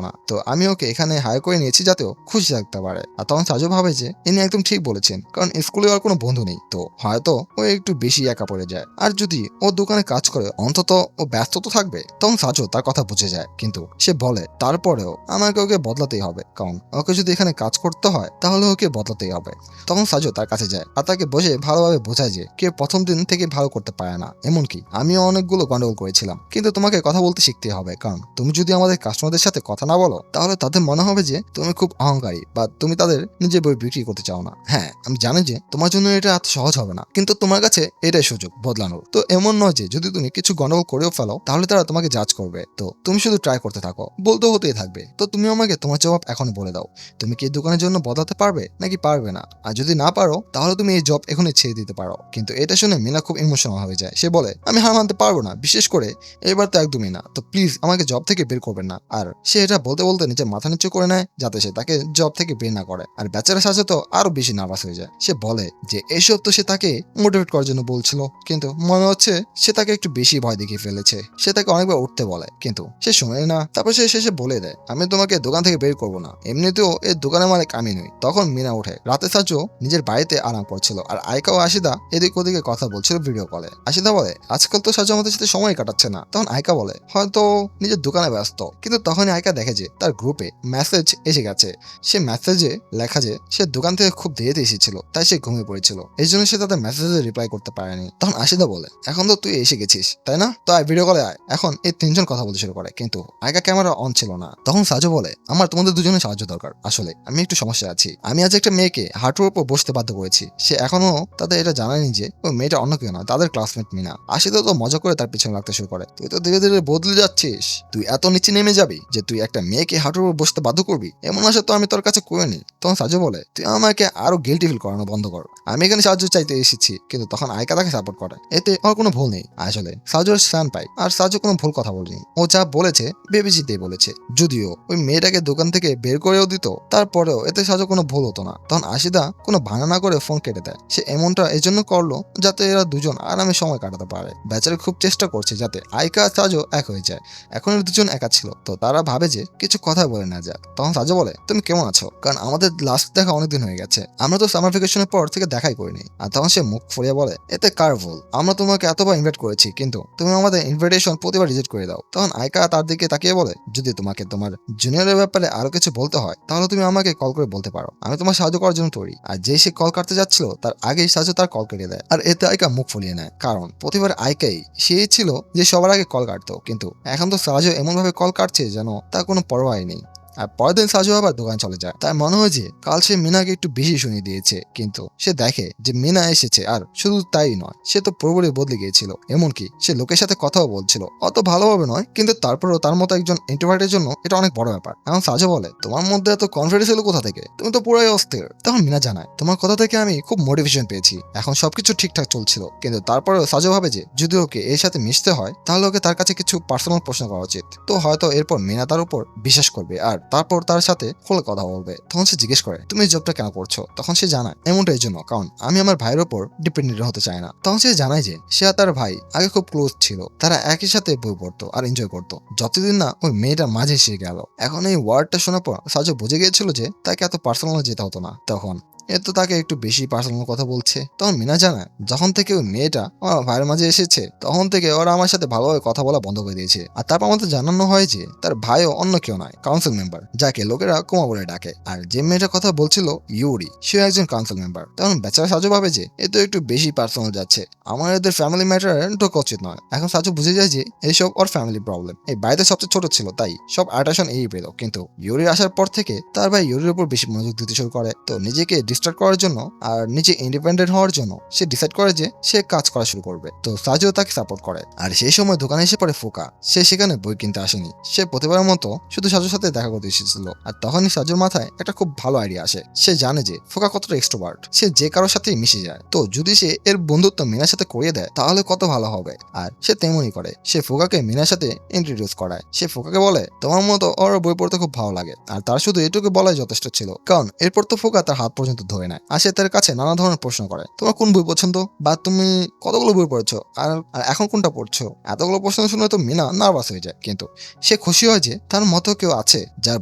না। তো আমি ওকে এখানে হায়ার করে নিয়েছি যাতে ও খুশি থাকতে পারে। আর তখন সাজু ভাবে যে ইনি একদম ঠিক বলেছেন, কারণ স্কুলে ওর কোনো বন্ধু নেই, তো হয়তো ও একটু বেশি একা পড়ে যায়। আর যদি ও দোকানে কাজ করে অন্তত ও ব্যস্ত তো থাকবে। তখন সাজু তার কথা বুঝে যায়, কিন্তু সে বলে তারপরেও আমাকে ওকে বদলাতেই হবে, কারণ ওকে যদি এখানে কাজ করতে হয় তাহলে ওকে বদলাতেই হবে। তখন সাজু তার কাছে যায় আর তাকে বসে ভালোভাবে বোঝায় যে কেউ প্রথম দিন থেকে ভালো করতে পারে না। এমনকি আমিও অনেকগুলো গন্ডগোল করেছিলাম, কিন্তু তোমাকে কথা বলতে শিখতে হবে, কারণ তুমি যদি আমাদের কাস্টমারদের সাথে কথা না বলো তাহলে তাদের মনে হবে যে তুমি খুব অহংকারী বা তুমি তাদের নিজের বই বিক্রি করতে চাও না। হ্যাঁ, আমি জানি যে তোমার জন্য এটা এত সহজ হবে না, কিন্তু তোমার কাছে এটাই সুযোগ বদলানোর। তো এমন নয় যে যদি তুমি কিছু গন্ডগোল করেও ফেলো তাহলে তারা তোমাকে জাজ করবে। তো তুমি শুধু ট্রাই করতে থাকো, বলতে হতেই থাকবে। তো তুমি আমাকে তোমার জবাব এখন বলে দাও, তুমি কি এই দোকানের জন্য বদলাতে পারবে নাকি পারবে না? আর যদি না পারো তাহলে তুমি এই জব এখনই ছেড়ে দিতে পারো। কিন্তু এটা শুনে মিনা খুব ইমোশনাল হয়ে যায়। সে বলে, আমি হার মানতে পারবো না, বিশেষ করে এবার তো একদমই না। তো প্লিজ আমাকে জব থেকে বের করবেন না। আর সে এটা বলতে বলতে নিজের মাথা নিচু করে নেয় যাতে সে তাকে জব থেকে বের না করে। আর বেচারা সাজে তো আরো বেশি নার্ভাস হয়ে যায়। সে বলে যে এসব তো সে তাকে মোটিভেট করার জন্য বলছিল, কিন্তু মনে হচ্ছে সে তাকে একটু বেশি ভয় দেখিয়ে ফেলেছে। সে তাকে অনেকবার উঠতে বলে, কিন্তু সে শোনে না। তারপর সে শেষে বলে দেয়, আমি তোমাকে দোকান থেকে বের করবো না, এমনিতেও এই দোকানের মালিক আমি নই। তখন মিনা ওঠে। রাতে সাজু নিজের বাড়িতে আরাম করছিল, আর আয়কা ও আশিদা এদিক ওদিকে কথা বলছিল ভিডিও কলে। আশিদা বলে, আজকাল তো সাজু আমাদের সাথে সময় কাটাচ্ছে না। তখন আয়কা বলে, হয়তো নিজের দোকানে ব্যস্ত। কিন্তু তখনই আয়কা দেখে যে তার গ্রুপে মেসেজ এসে গেছে। সে মেসেজে লেখা যে সে দোকান থেকে খুব দেরিতে এসেছিল, তাই সে ঘুমিয়ে পড়েছিল, এই জন্য সে তাদের মেসেজে রিপ্লাই করতে পারেনি। তখন আশিদা বলে, এখন তো তুই এসে গেছিস তাই না, তো আয় ভিডিও কলে আয়। এখন এই তিনজন কথা বলতে শুরু করে, কিন্তু আয়কা ক্যামেরা অন ছিল না। তখন সাজু বলে, আমার তোমাদের দুজনের সাহায্য দরকার। আসলে আমি একটু সমস্যা আছি। আমি আজ একটা মেয়েকে হাঁটুর উপর বসতে বাধ্য করেছি। সে এখনো তাদের এটা জানায়নি যে ওই মেয়েটা অন্য কেউ না, তাদের ক্লাসমেট মিনা। আশিদা তো মজা করে তার পিছনে লাগতে শুরু করে, তুই তো ধীরে ধীরে বদলে যাচ্ছিস। তুই এত নিচে নেমে যাবি যে তুই একটা মেয়েকে হাঁটুর উপর বসতে বাধ্য করবি? এমন আশা তো আমি তোর কাছে করিনি। তখন সাজু বলে, তুই আমাকে আরো গিল্টি ফিল করানো বন্ধ কর, আমি এখানে সাহায্য চাইতে এসেছি। কিন্তু তখন আয়কা তাকে সাপোর্ট করে, এতে ওর কোনো ভুল নেই। আসলে সাজুর স্থান পায়, আর সাজু কোনো ভুল কথা বলেনি। ও যা বলেছে ভেবেচিন্তেই বলেছে। যদিও ওই মেয়েটাকে দোকান থেকে বের করেও দিত, তারপরেও এতে সাজু কোনো ভুল হতো না। তখন আশিদা কোনো বাহানা করে ফোন কেটে দেয়। সে এমনটা এজন্য করলো যাতে এরা দুজন আরামে সময় কাটাতে পারে। বেচারা খুব চেষ্টা করছে যাতে আয়কা আর সাজু এক হয়ে যায়। এখন এরা দুজন একা ছিল, তো তারা ভাবে যে কিছু কথা বলে না যাক। তখন সাজু বলে, তুমি কেমন আছো? কারণ আমাদের লাস্ট দেখা অনেকদিন হয়ে গেছে, আমরা তো সামার ভ্যাকেশনের পর থেকে দেখাই করিনি। আর তখন সে মুখ ফুরিয়ে বলে, এতে কার ভুল? আমরা তোমাকে এতবার ইনভাইট করেছি, কিন্তু তুমি আমাদের ইনভিটেশন প্রতিবার রিজেক্ট করে দাও। তখন আয়কা তার দিকে তাকিয়ে বলে, যদি তোমাকে তোমার জুনিয়রের ব্যাপারে আরো কিছু বলতে হয় তাহলে তুমি আমাকে কল করে বলতে পারো, আমি তোমার সাহায্য করার জন্য তৈরি। আর যে সে কল কাটতে যাচ্ছিল তার আগেই সাজু তার কল কেটে দেয়। আর এতে আয়কা মুখ ফুলিয়ে নেয়, কারণ প্রতিবার আয়কাই সে ছিল যে সবার আগে কল কাটতো, কিন্তু এখন তো সাজু এমন ভাবে কল কাটছে যেন তার কোনো পরোয়াই নেই। আর পরের দিন সাজু আবার দোকান চলে যায়। তার মনে হয় যে কাল সে মিনাকে একটু বেশি শুনিয়ে দিয়েছে, কিন্তু সে দেখে যে মিনা এসেছে। আর শুধু তাই নয়, সে তো পুরোপুরি বদলে গিয়েছিল। এমনকি সে লোকের সাথে কথাও বলছিল, অত ভালোভাবে নয়, কিন্তু তারপরেও তার মতো একজন ইন্ট্রোভার্টের জন্য এটা অনেক বড় ব্যাপার। এখন সাজু বলে, তোমার মধ্যে এত কনফিডেন্স এলো কোথা থেকে? তুমি তো পুরাই অস্থির। তখন মিনা জানায়, তোমার কথা থেকে আমি খুব মোটিভেশন পেয়েছি। এখন সবকিছু ঠিকঠাক চলছিল, কিন্তু তারপরেও সাজু ভাবে যে যদি ওকে এর সাথে মিশতে হয় তাহলে ওকে তার কাছে কিছু পার্সোনাল প্রশ্ন করা উচিত। তো হয়তো এরপর মিনা তার উপর বিশ্বাস করবে আর তারপর তার সাথে খোলা কথা বলবে। তখন সে জিজ্ঞেস করে, তুমি এই জবটা কেন করছো? তখন সে জানায়, এমনটা এই জন্য, কারণ আমি আমার ভাইয়ের উপর ডিপেন্ডেন্ট হতে চাই না। তখন সে জানায় যে সে আর তার ভাই আগে খুব ক্লোজ ছিল, তারা একই সাথে বই পড়তো আর এনজয় করতো, যতদিন না ওই মেয়েটা মাঝে এসে গেল। এখন এই ওয়ার্ডটা শোনার পর সাজু বুঝে গিয়েছিল যে তাকে এত পার্সোনাল যেতে হতো না। তখন এ তো তাকে একটু বেশি পার্সোনাল কথা বলছে। তখন মিনা জানায়, যখন থেকে ওই মেয়েটা আমার ভাইয়ের মাঝে এসেছে তখন থেকে ওরা আমার সাথে ভালোভাবে কথা বলা বন্ধ করে দিয়েছে। আর তারপর আমাদের জানানো হয় যে তার ভাইও অন্য কেউ নয়, কাউন্সিল মেম্বার, যাকে লোকেরা কুমা বলে ডাকে। আর যে মেয়েটার কথা বলছিল ইউরি, সে একজন কাউন্সিল মেম্বার। তখন বেচারা সাজু ভাবে যে এ তো একটু বেশি পার্সোনাল যাচ্ছে, আমার এদের ফ্যামিলি ম্যাটারে ঢোকা উচিত নয়। এখন সাজু বুঝে যায় যে এইসব ওর ফ্যামিলি প্রবলেম। এই বাড়িতে সবচেয়ে ছোট ছিল, তাই সব অ্যাটেনশন এই পেল। কিন্তু ইউরি আসার পর থেকে তার ভাই ইউরির উপর বেশি মনোযোগ দিতে শুরু করে। তো নিজেকে স্টার্ট করার জন্য আর নিজে ইন্ডিপেন্ডেন্ট হওয়ার জন্য সে ডিসাইড করে যে সে কাজ করা শুরু করবে। তো সাজু তাকে সাপোর্ট করে। আর সেই সময় দোকানে এসে পড়ে ফোকা। সে সেখানে বই কিনতে আসেনি, সে প্রতিবারের মতো শুধু সাজুর সাথে দেখা করতে এসেছিল। আর তখনই সাজুর মাথায় একটা খুব ভালো আইডিয়া আসে। সে জানে যে ফোকা কতটা এক্সট্রোভার্ট, সে যে কারোর সাথেই মিশে যায়। তো যদি সে এর বন্ধুত্ব মিনার সাথে করিয়ে দেয় তাহলে কত ভালো হবে। আর সে তেমনই করে। সে ফোকাকে মিনার সাথে ইন্ট্রোডিউস করায়। সে ফোকাকে বলে তোমার মতো ওর বই পড়তে খুব ভালো লাগে। আর তার শুধু এটুকু বলাই যথেষ্ট ছিল, কারণ এরপর তো ফোকা তার হাত পর্যন্ত ধরে নেয়। আর সে তার কাছে নানা ধরনের প্রশ্ন করে, তোমার কোন বই পছন্দ, বা তুমি কতগুলো বই পড়েছো, আর এখন কোনটা পড়ছো। এতগুলো প্রশ্ন শুনে তো মিনা নার্ভাস হয়ে যায়, কিন্তু সে খুশি হয় যে তার মতো কেউ আছে যার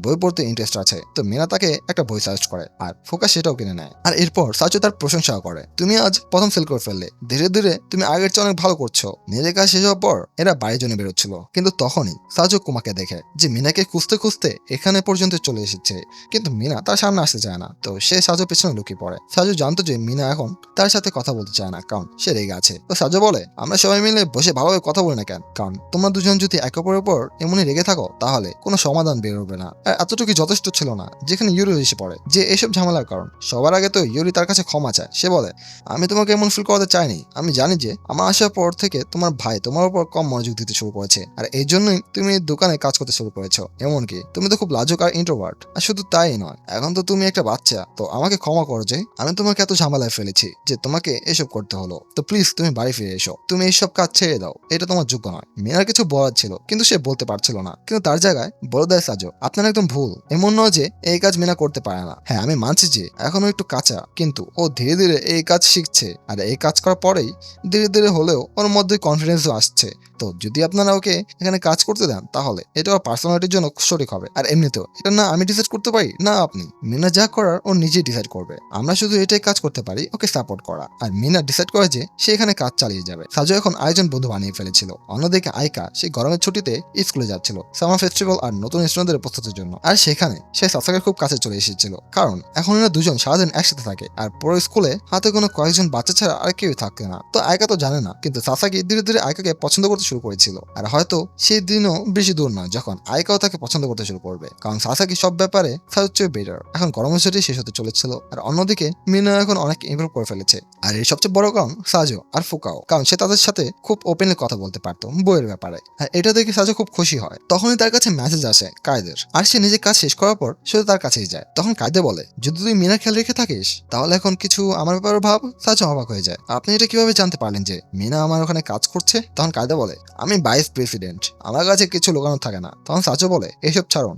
বই পড়তে ইন্টারেস্ট আছে। তো মিনা তাকে একটা বই সাজেস্ট করে আর ফোকা সেটাও কিনে নেয়। আর এরপর সাজু তার প্রশংসা করে, তুমি আজ প্রথম সেল করে ফেললে, ধীরে ধীরে তুমি আগের চেয়ে অনেক ভালো করছো। নিজের কাজ শেষ হওয়ার পর এরা বাড়ির জন্য বেরোচ্ছিল, কিন্তু তখনই সাজু কুমাকে দেখে যে মিনাকে খুঁজতে খুঁজতে এখানে পর্যন্ত চলে এসেছে, কিন্তু মিনা তার সামনে আসতে চায় না। তো সে সাজুর পেছনে লুকিয়ে পড়ে। সাজু জানতো যে মিনা এখন তার সাথে কথা বলতে চায় না, কারণ সে রেগে আছে। তো সাজু বলে, আমরা সবাই মিলে বসে ভালোভাবে কথা বলি না কেন, কারণ তোমরা দুজন যদি একে অপরের উপর এমনই রেগে থাকো তাহলে কোনো সমাধান বের হবে না। আর এতটুকু যথেষ্ট ছিল না যেখানে ইউরি এসে পড়ে, যে এসব ঝামেলার কারণ। সবার আগে তো ইউরি তার কাছে ক্ষমা চায়। সে বলে, আমি তোমাকে এমন ফিল করাতে চাইনি। আমি জানি যে আমার আসার পর থেকে তোমার ভাই তোমার উপর কম মনোযোগ দিতে শুরু করেছে, আর এই জন্যই তুমি দোকানে কাজ করতে শুরু করেছো। এমনকি তুমি তো খুব লাজুক আর ইন্ট্রোভার্ট। আর শুধু তাই নয়, এখন তো তুমি একটা বাচ্চা। তো আমাকে ক্ষমা করো যে আমি তোমাকে এত ঝামেলায় ফেলেছি যে তোমাকে এসব করতে হলো। তো প্লিজ তুমি বাড়ি ফিরে এসো, তুমি এইসব কাজ ছেড়ে দাও, এটা তোমার যোগ্য নয়। মিনার কিছু বলার ছিল কিন্তু সে বলতে পারছিল না, কিন্তু তার জায়গায় বলে দেয় সাজু, আপনার একদম ভুল। এমন নয় যে এই কাজ মিনা করতে পারে না। হ্যাঁ, আমি মানছি যে এখনো একটু কাঁচা, কিন্তু ও ধীরে ধীরে এই কাজ শিখছে। আর এই কাজ করার পরেই ধীরে ধীরে হলেও ওর মধ্যে কনফিডেন্সও আসছে। তো যদি আপনারা ওকে এখানে কাজ করতে দেন তাহলে এটা ওর পার্সোনালিটির জন্য সঠিক হবে। আর এমনিতেও এটা না আমি ডিসাইড করতে পারি না আপনি। মিনা যা করার ও নিজেই ডিসাইড করবে। আমরা শুধু এটাই কাজ করতে পারি, ওকে সাপোর্ট করা। আর মিনা ডিসাইড করে যে সে এখানে কাজ চালিয়ে যাবে। সাজু এখন আয়োজন বন্ধু বানিয়ে ফেলেছিল। অন্যদিকে আইকা সেই গরমের ছুটিতে স্কুলে যাচ্ছিল সামার ফেস্টিভ্যাল আর নতুন স্টুডেন্টদের প্রস্তুতির জন্য। আর সেখানে সে সাসাকের খুব কাছে চলে এসেছিল, কারণ এখন এরা দুজন সারাদিন একসাথে থাকে। আর পুরো স্কুলে হাতে কোনো কয়েকজন বাচ্চা ছাড়া আর কেউ থাকে না। তো আইকা তো জানে না, কিন্তু সাসাকি ধীরে ধীরে আইকাকে পছন্দ করতে শুরু করেছিল। আর হয়তো সেই দিনও বেশি দূর না যখন আইকাও তাকে পছন্দ করতে শুরু করবে, কারণ সাসাকি সব ব্যাপারে সাজুর চেয়ে বেটার। এখন গরমের ছুটি শেষ হতে চলেছিল, আর অন্যদিকে মিনা এখন অনেক ইমপ্রুভ করে ফেলেছে। আর এর সবচেয়ে বড় কারণ সাজু আর ফুকাও, কারণ সে তাদের সাথে খুব ওপেনলি কথা বলতে পারতো বইয়ের ব্যাপারে। আর এটা দেখে সাজু খুব খুশি হয়। তখনই তার কাছে মেসেজ আসে কায়দের, আর সে নিজের কাজ শেষ করার পর সে তার কাছেই যায়। তখন কায়দে বলে, যদি তুই মিনার খেয়াল রেখে থাকিস তাহলে এখন কিছু আমার ব্যাপারে ভাব। সাজু অবাক হয়ে যায়, আপনি এটা কিভাবে জানতে পারলেন যে মিনা আমার ওখানে কাজ করছে? তখন কায়দা বলে, আমি ভাইস প্রেসিডেন্ট, আমার কাছে কিছু লোকানো থাকে না। তখন সাজু বলে, এসব ছাড়ুন,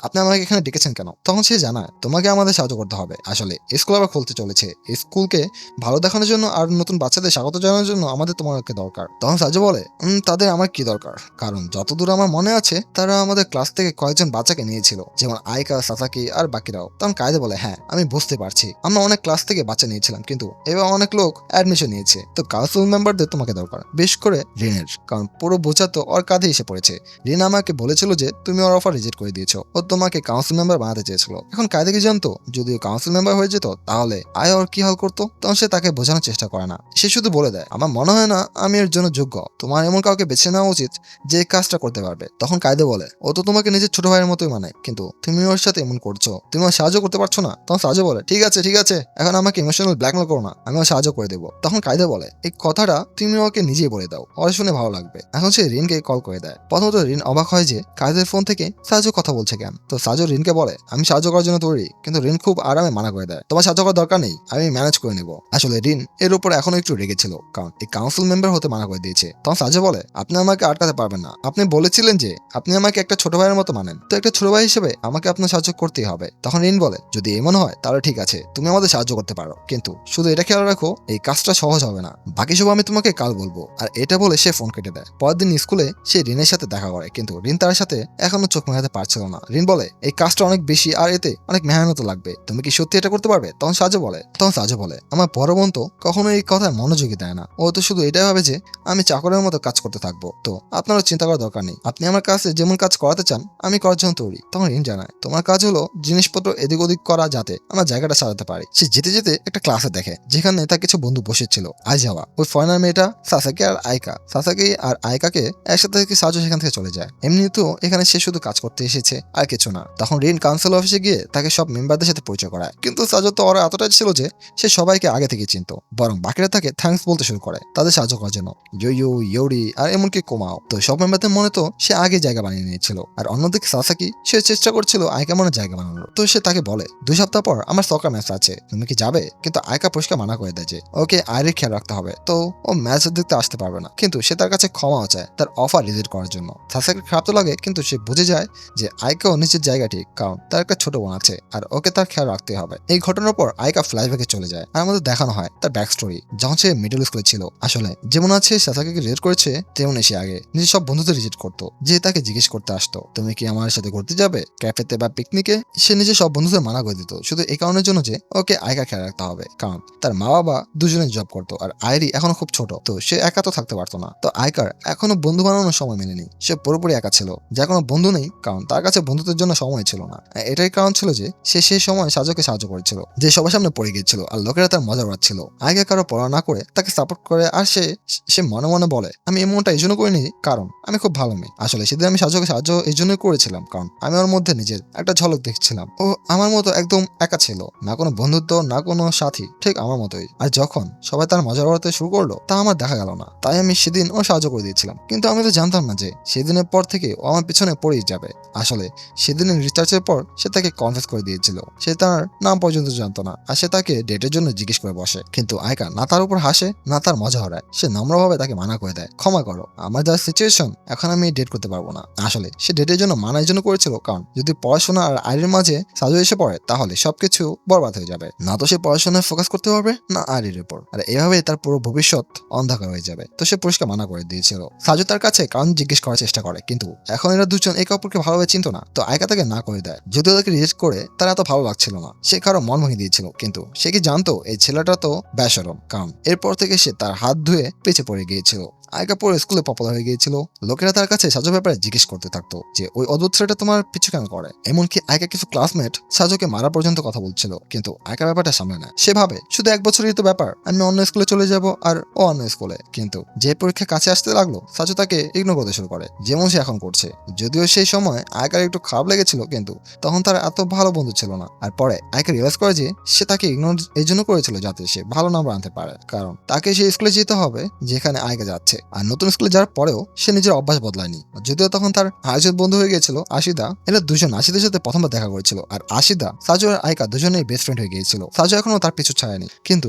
আপনি আমাকে এখানে ডেকেছেন কেন? তখন সে জানায়, তোমাকে আমাদের সাহায্য করতে হবে। আসলে স্কুল আবার খুলতে চলেছে, স্কুলকে ভালো দেখানোর জন্য আর নতুন বাচ্চাদের স্বাগত জানানোর জন্য আমাদের তোমাকে দরকার। তখন সাজু বলে, তাদের আমার কি দরকার, কারণ যতদূর আমার মনে আছে তারা আমাদের ক্লাস থেকে কয়েকজন বাচ্চাকে নিয়েছিল, যেমন আইকা, সাসাকি আর বাকিরাও। তখন কায়দে বলে, হ্যাঁ আমি বুঝতে পারছি, আমরা অনেক ক্লাস থেকে বাচ্চা নিয়েছিলাম, কিন্তু এবার অনেক লোক অ্যাডমিশন নিয়েছে। তো কাউন্সিল মেম্বারদের তোমাকে দরকার, বিশেষ করে রিনের, কারণ পুরো বোঝা তো ওর কাঁধে এসে পড়েছে। রিন আমাকে বলেছিল যে তুমি ওর অফার রিজেক্ট করে দিয়েছো, ও তোমাকে কাউন্সিল মেম্বার বানাতে চেয়েছিল। এখন কায়দে কি জানতো যদি কাউন্সিল মেম্বার হয়ে যেত তাহলে আয় ওর কি হাল করতো? তখন সে তাকে বোঝানোর চেষ্টা করে না, সে শুধু বলে দেয়, আমার মনে হয় না আমি এর জন্য যোগ্য, তোমার এমন কাউকে বেছে নেওয়া উচিত যে কাজটা করতে পারবে। তখন কায়দে বলে, ও তো তোমাকে নিজের ছোট ভাইয়ের মতোই মানে, কিন্তু তুমি ওর সাথে এমন করছো, তুমি ওর সাহায্য করতে পারছো না। তখন সাহায্য বলে, ঠিক আছে ঠিক আছে, এখন আমাকে ইমোশনাল ব্ল্যাকমেল করো না, আমি ওর সাহায্য করে দেবো। তখন কায়দে বলে, এই কথাটা তুমি ওকে নিজেই বলে দাও, ওর শুনে ভালো লাগবে। এখন সে রিনকে কল করে দেয়। প্রথমত রিন অবাক হয় যে কায়দের ফোন থেকে সাহায্য কথা বলছে কেন। তো সাহায্য রিনকে বলে, আমি সাহায্য করার জন্য তৈরি, কিন্তু রিন খুব আরামে মানা করে দেয়, তোমার সাহায্য করার দরকার নেই, আমি ম্যানেজ করে নেব। আসলে রিন এর উপর এখনো একটু রেগেছিল, কারণ এই কাউন্সিল মেম্বার হতে মানা করে দিয়েছে। তখন সাহায্য বলে, আপনি আমাকে আটকাতে পারবেন না, আপনি বলেছিলেন যে আপনি আমাকে একটা ছোট ভাইয়ের মতো মানেন, তো একটা ছোট ভাই হিসেবে আমাকে আপনার সাহায্য করতেই হবে। তখন রিন বলে, যদি এমন হয় তাহলে ঠিক আছে, তুমি আমাদের সাহায্য করতে পারো, কিন্তু শুধু এটা খেয়াল রাখো এই কাজটা সহজ হবে না, বাকি সব আমি তোমাকে কাল বলবো। আর এটা বলে সে ফোন কেটে দেয়। পরের দিন স্কুলে সে রিনের সাথে দেখা করে, কিন্তু রিন তার সাথে এখনো চোখ মেলাতে পারছিল না। রিন বলে, এই কাজটা অনেক বেশি আর এতে অনেক মেহনত লাগবে, তুমি কি সত্যি এটা করতে পারবে? তখন সাহায্য বলে, আমার বড় বোন তো কখনো এই কথায় মনোযোগী দেয় না, ও তো শুধু এটাই ভাবে যে আমি চাকরের মতো কাজ করতে থাকবো। তো আপনারও চিন্তা করার দরকার নেই, আপনি আমার কাছে যেমন কাজ করাতে চান আমি করার জন্য তৈরি। তখন রিন জানায়, তোমার কাজ হলো জিনিসপত্র এদিক ওদিক করা যাতে আমরা জায়গাটা সাজাতে পারি। সে যেতে যেতে একটা ক্লাসে দেখে যেখানে তার কিছু বন্ধু বসেছিল। আইজাওয়া, ওই ফরেনার মেয়েটা, সাসাকি আর আইকা। সাসাকি সাসাকি আর আয়কাকে একসাথে থেকে সাজু সেখান থেকে চলে যায়। এমনি তো এখানে সে শুধু কাজ করতে এসেছে আর কিছু না। তখন রিন কাউন্সিল অফিসে গিয়ে তাকে সব মেম্বারদের সাথে পরিচয় করায়, কিন্তু সাজু তো ওরা এতটাই ছিল যে সে সবাইকে আগে থেকে চিনত, বরং বাকিরা তাকে থ্যাঙ্কস বলতে শুরু করে তাদের সাহায্য করার জন্য। ইয়ো ইয়োরি আর এমনকি কোমাও তো সব মেম্বারদের মনে তো সে আগে জায়গা বানিয়ে নিয়েছিল। আর অন্যদিকে সাসাকি সে চেষ্টা করছিল আয়কা মনে জায়গা বানানোর। তো সে তাকে বলে 2 সপ্তাহ পর আমার সকার ম্যাচ আছে, তুমি কি যাবে? কিন্তু আয়কা পরিষ্কার মানা করে দেয় যে ওকে আয়রের খেয়াল রাখতে হবে, তো ও ম্যাচ দেখতে আসতে পারবে না। কিন্তু সে তার কাছে ক্ষমাও চায় তার অফার রিজেক্ট করার জন্য। সাসাকির খারাপ তো লাগে, কিন্তু সে বুঝে যায় যে আয়কাও নিজের জায়গা ঠিক, কারণ তার একটা ছোট বোন আছে আর ওকে তার খেয়াল রাখতে হবে। এই ঘটনার পর আয়কা ফ্ল্যাশব্যাকে চলে যায় আর আমাদের দেখানো হয় তার ব্যাক স্টোরি, যখন সে মিডল স্কুলে ছিল। আসলে যেমন আছে সাসাকিকে রিজেক্ট করেছে, তেমন সে আগে নিজের সব বন্ধুদের রিজেক্ট করতো, যে তাকে জিজ্ঞেস করতে আসতো তুমি কি আমার সাথে ঘুরতে যাবে ক্যাফেতে বা পিকনিকে। সে নিজে সব বন্ধুদের মানা করে দিত শুধু এই কারণের জন্য যে ওকে আয়কা খেয়াল রাখতে হবে, কারণ তার মা বাবা দুজনে জব করতো আর আয়রি এখনো খুব ছোট, তো সে একা তো থাকতে পারতো না। তো আয়কার এখনো বন্ধু বানানোর সময় মেলেনি, সে পুরোপুরি একা ছিল, যার কোনো বন্ধু নেই, কারণ তার কাছে বন্ধুদের জন্য সময় ছিল না। এটাই কারণ ছিল যে সে সেই সময় সাজুকে সাহায্য করেছিল, যে সবার সামনে পড়ে গিয়েছিল আর লোকেরা তার মজা উড়াচ্ছিল। আয়কা কারো পড়া না করে তাকে সাপোর্ট করে, আর সে মনে মনে বলে আমি এমনটা এই জন্য করিনি কারণ আমি খুব ভালো মেয়ে। আসলে সেদিন আমি সাজুকে সাহায্য এই জন্যই করেছিলাম কারণ আমি ওর মধ্যে নিজের একটা ঝলক দেখছিলাম। ও আমার মতো একদম একা ছিল, না কোনো বন্ধুত্ব না কোনো সাথী, ঠিক আমার মতোই। আর যখন সবাই তার মজা উড়াতে শুরু করলো তা আমার দেখা গেল না, তাই আমি সেদিন ও সাহায্য করে দিয়েছিলাম। কিন্তু আমি তো জানতাম না যে সেদিনের পর থেকে ও আমার পিছনে পড়েই যাবে। আসলে সেদিনের রিসার্চের পর সে তাকে কনফেস করে দিয়েছিল, সে তার নাম পর্যন্ত জানতো না, আর সে তাকে ডেটের জন্য জিজ্ঞেস করে বসে। কিন্তু আয়কা না তার উপর হাসে না তার মজা হরায়, সে নম্রভাবে তাকে মানা করে দেয় ক্ষমা করো, আমার যা সিচুয়েশন এখন আমি ডেট করতে পারবো না। আসলে সে ডেটের জন্য মানার জন্য করেছিল, কারণ যদি পড়াশোনা আর আইরির মাঝে সাজু এসে পড়ে তাহলে সবকিছু বরবাদ হয়ে যাবে, না তো সে পড়াশোনায় ফোকাস করতে পারবে না আইরির উপর, আর এভাবে তার পুরো ভবিষ্যৎ অন্ধকার হয়ে যাবে। তো সে পরিষ্কার মানা করে দিয়েছিল। সাজু তার কাছে কারণ জিজ্ঞেস করার চেষ্টা করে, কিন্তু এখন এরা দুজন একে অপরকে ভালোভাবে চিনত না, তো আয়কা তাকে না করে দেয়। যদিও তাকে রিজেক্ট করে তার এত ভালো লাগছিল না, সে কারো মন ভেঙে দিয়েছিল, কিন্তু সে কি জানতো এই ছেলেটা তো বেশরম, কারণ এরপর থেকে সে তার হাত ধুয়ে পেছে পড়ে গিয়েছিল। আয়কা পরে স্কুলে পপুলার হয়ে গিয়েছিল, লোকেরা তার কাছে সাজুর ব্যাপারে জিজ্ঞেস করতে থাকতো যে ওই অদ্ভুত ছেলেটা তোমার পিছু কেন করে। এমনকি আয়কা কিছু ক্লাসমেট সাজুকে মারা পর্যন্ত কথা বলছিল, কিন্তু আয়কা ব্যাপারটা সামনে নেয়। সে ভাবে শুধু 1 বছরই তো ব্যাপার, আমি অন্য স্কুলে চলে যাব আর ও অন্য স্কুলে। কিন্তু যে পরীক্ষা কাছে আসতে লাগলো সাজু তাকে ইগনোর করতে শুরু করে, যেমন সে এখন করছে। যদিও সেই সময় আয়কার একটু খারাপ লেগেছিল, কিন্তু তখন তার এত ভালো বন্ধু ছিল না। আর পরে আয়কা রিয়েলাইজ করে যে সে তাকে ইগনোর এই জন্য করেছিল যাতে সে ভালো নাম্বার আনতে পারে, কারণ তাকে সেই স্কুলে যেতে হবে যেখানে আয়কা যাচ্ছে। আর নতুন স্কুলে যাওয়ার পরেও সে নিজের অভ্যাস বদলায়নি। যদিও তখন তার আয়োজন বন্ধু হয়ে গিয়েছিল আশিদা, এরা দুজন আশিদের সাথে প্রথমবার দেখা করেছিল, আর আশিদা সাজু আর আয়কা দুজনেই বেস্ট ফ্রেন্ড হয়ে গিয়েছিল। সাজু এখনো তার পিছু ছাড়েনি, কিন্তু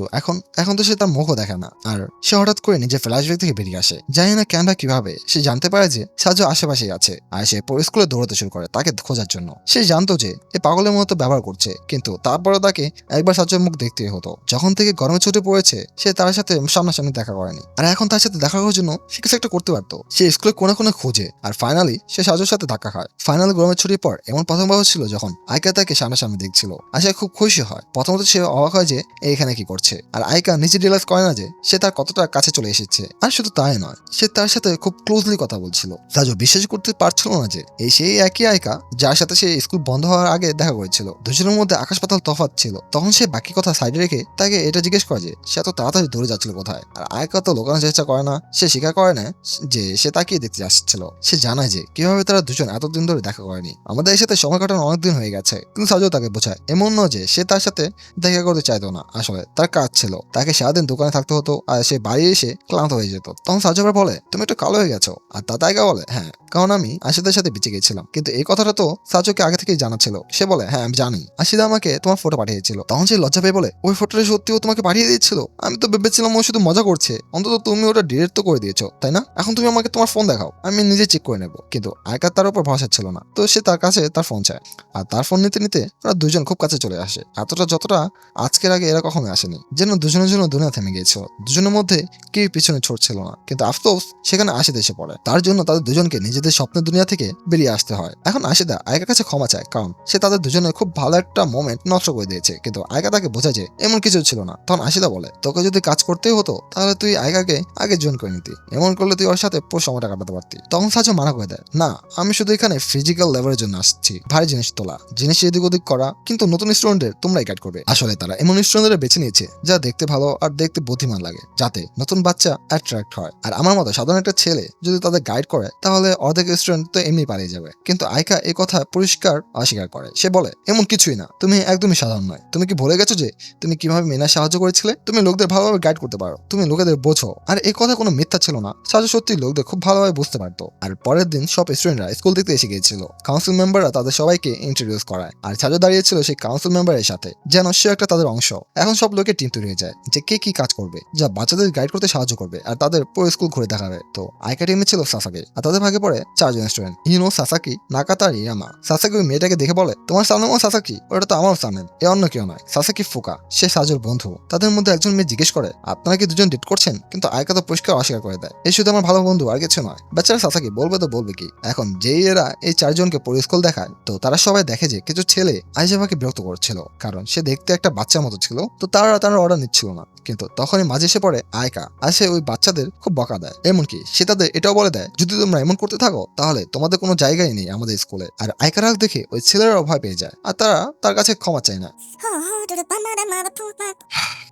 এখন তো সে তার মুখও দেখে না। আর সে হঠাৎ করে নিজের ফ্ল্যাশব্যাক থেকে বেরিয়ে আসে, জানি না কেন বা কিভাবে সে জানতে পারে যে সাজু আশেপাশেই আছে, আর সে পরে স্কুলে দৌড়াতে শুরু করে তাকে খোঁজার জন্য। সে জানতো যে এ পাগলের মতো ব্যবহার করছে, কিন্তু তারপরে তাকে একবার সাজুর মুখ দেখতেই হতো। যখন থেকে গরমে ছুটি পড়েছে সে তার সাথে সামনাসামনি দেখা করেনি, আর এখন তার সাথে দেখা করার জন্য সে কিছু একটা করতে পারতো। সে স্কুলে কোনে কোনে খোঁজে, আর ফাইনালি সে সাজুর সাথে ধাক্কা খায়। ফাইনালি গরমের ছুটির পর এমন প্রথমবার হচ্ছিল যখন আয়কা তাকে সামনাসামনি দেখছিল, আর সে খুব খুশি হয়। প্রথমত সে অবাক হয় যে এখানে কি করছে, আর আয়কা নিজে রিয়েলাইজ করে না যে সে তার কতটা কাছে চলে এসেছে। আর শুধু তাই নয়, সে তার সাথে খুব ক্লোজলি কথা বলছিল। সাজু বিশ্বাস করতে পারছিল না যে এই সেই একই আয়কা যার সাথে সে স্কুল বন্ধ হওয়ার আগে দেখা করেছিল। দুজনের মধ্যে আকাশ পাতাল তফাৎ ছিল। তখন সে বাকি কথা সাইডে রেখে তাকে এটা জিজ্ঞেস করে যে সে এত তাড়াতাড়ি দৌড়ে যাচ্ছিল কোথায়। আর আয়কা তো লোকানোর চেষ্টা করে না, সে স্বীকার করে না যে সে তাকিয়ে দেখতে আসছিল। সে জানায় যে কিভাবে তারা দুজন এতদিন ধরে দেখা করেনি, আমাদের সাথে সময় কাটানো অনেকদিন হয়ে গেছে। কিন্তু সাজু তাকে বোঝায় এমন নয় যে সে তার সাথে দেখা করতে চাইতো না, আসলে তার কাজ ছিল, তাকে সারাদিন দোকানে থাকতে হতো, আর সে বাড়ি এসে ক্লান্ত হয়ে যেত। তখন সাজু আবার বলে তুমি একটু কালো হয়ে গেছো, আর তাতে আয়কা বলে হ্যাঁ, কারণ আমি আশিদার সাথে বেঁচে গেছিলাম। কিন্তু এই কথাটা তো সাজুকে আগে থেকেই জানা ছিল। সে বলে হ্যাঁ আমি জানি, আশিদা আমাকে তোমার ফটো পাঠিয়েছিল। তখন সে লজ্জা পেয়ে বলে ওই ফটোটা সত্যিও তোমাকে পাঠিয়ে দিয়েছিল? আমি তো ভেবেছিলাম ও শুধু মজা করছে, অন্তত তুমি ওটা ডিলিট তো করে দিয়েছো তাই না? এখন তুমি আমাকে তোমার ফোন দেখাও, আমি নিজে চেক করে নেবো। কিন্তু আয়কার তার উপর ভরসা ছিল না, তো সে তার কাছে তার ফোন চায়, আর তার ফোন নিতে নিতে ওরা দুজন খুব কাছে চলে আসে, এতটা যতটা আজকের আগে এরা কখনো আসেনি। যেন দুজনের জন্য দুনিয়া থেমে গিয়েছিল, দুজনের মধ্যে কেউ পিছনে ছুটছিল না। কিন্তু আফসোস সেখানে আশিদ এসে পড়ে, তার জন্য তাদের দুজনকে নিজেদের নিজেদের স্বপ্নের দুনিয়া থেকে বেরিয়ে আসতে হয়। এখন আশিদা আয়কার কাছে ক্ষমা চায়, কারণ সে তাদের দুজনের খুব ভালো একটা মোমেন্ট নষ্ট করে দিয়েছে। কিন্তু আয়কা তাকে বোঝায় যে এমন কিছু ছিল না। তখন আশিদা বলে, তোকে যদি কাজ করতেই হতো তাহলে তুই আয়কাকে আগে জয়েন করে নিতি, এমন করলে তুই ওর সাথে পুরো সময়টা কাটাতে পারতি। তখন সাজু মানা করে দেয়, না, আমি শুধু এখানে ফিজিক্যাল লেভেলের জন্য আসছি, ভারী জিনিস তোলা, জিনিস এদিক ওদিক করা, কিন্তু নতুন স্টুডেন্টদের তোমরাই গাইড করবে। আসলে তারা এমন স্টুডেন্টদের বেছে নিয়েছে যা দেখতে ভালো আর দেখতে বুদ্ধিমান লাগে, যাতে নতুন বাচ্চা অ্যাট্রাক্ট হয়। আর আমার মতো সাধারণ একটা ছেলে যদি তাদের গাইড করে তাহলে অর্ধেক স্টুডেন্ট তো এমনি পালিয়ে যাবে। কিন্তু আয়কা এই কথা পরিষ্কার অস্বীকার করে। সে বলে, এমন কিছুই না, তুমি একদমই সাধারণ নয়। তুমি কি ভুলে গেছো যে তুমি কিভাবে মেনা সাহায্য করেছিলে? তুমি লোকদের ভালোভাবে গাইড করতে পারো, তুমি লোকেদের বোঝো। আর এই কথা কোনো মিথ্যা ছিল না, সাজু সত্যি লোকদের খুব ভালোভাবে বুঝতে পারতো। আর পরের দিন সব স্টুডেন্টরা স্কুল দেখতে এসে গিয়েছিল। কাউন্সিল মেম্বাররা তাদের সবাইকে ইন্ট্রোডিউস করায়, আর সাজু দাঁড়িয়েছিল সেই কাউন্সিল মেম্বারের সাথে, যেন সে একটা তাদের অংশ। এখন সব লোকের টিম তৈরি হয়ে যায় যে কে কি কাজ করবে, যা বাচ্চাদের গাইড করতে সাহায্য করবে আর তাদের পুরো স্কুল ঘুরে দেখাবে। তো আইকা টিমে ছিল সাসাকি, আর তাদের ভাগে পড়ে 4 জন স্টুডেন্ট, হিনো, সাসাকি, নাকাতা আর ইয়ামা। সাসাকি ওই মেয়েটাকে দেখে বলে, তোমার সামনে সাসাকি? ওটা তো আমার সামনে, এ অন্য কেউ নয়। সাসাকি ফুকা, সে সাজুর বন্ধু। তাদের মধ্যে একজন মেয়ে জিজ্ঞেস করে, আপনারা কি দুজন ডেট করছেন? কিন্তু আয়কা তো পরিষ্কার অস্বীকার করে দেয়, এই শুধু আমার ভালো বন্ধু, আর কিছু নয়। বেচারা সাসাকি বলবে তো বলবে কি। এখন যেই এরা এই 4 জনকে পুরো স্কুল দেখায়, তো তারা সবাই দেখে যে কিছু ছেলে আইজাভাকে বিরক্ত করছিল, কারণ সে দেখতে একটা বাচ্চার মতো ছিল। তো তারা অর্ডার নিচ্ছিল না। কিন্তু তখনই মাঝে এসে পড়ে আয়কা, আর সে ওই বাচ্চাদের খুব বকা দেয়। এমনকি সে তাদের এটাও বলে দেয়, যদি তোমরা এমন করতে থাকো তাহলে তোমাদের কোনো জায়গায় নেই আমাদের স্কুলে। আর আয়কার রাগ দেখে ওই ছেলেরাও ভয় পেয়ে যায়, আর তারা তার কাছে ক্ষমা চায় না।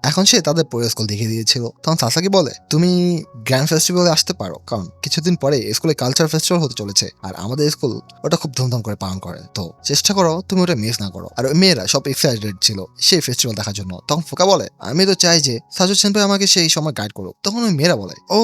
এখন সে তাদের পুরো স্কুল দেখিয়ে দিয়েছিল। তখন সাসাকি বলে, তুমি গ্র্যান্ড ফেস্টিভ্যালে আসতে পারো, কারণ কিছুদিন পরে স্কুলে কালচার ফেস্টিভ্যাল হতে চলেছে, আর আমাদের স্কুল ওটা খুব ধুমধাম করে পালন করে। তো চেষ্টা করো তুমি ওটা মিস না করো। আর ওই মেয়েরা সব এক্সাইটেড ছিল সেই ফেস্টিভ্যাল দেখার জন্য। তখন ফুকা বলে, আমি তো চাই যে সাজু সেনপাই আমাকে সেই সময় গাইড করুক। তখন ওই মেয়েরা বলে, ও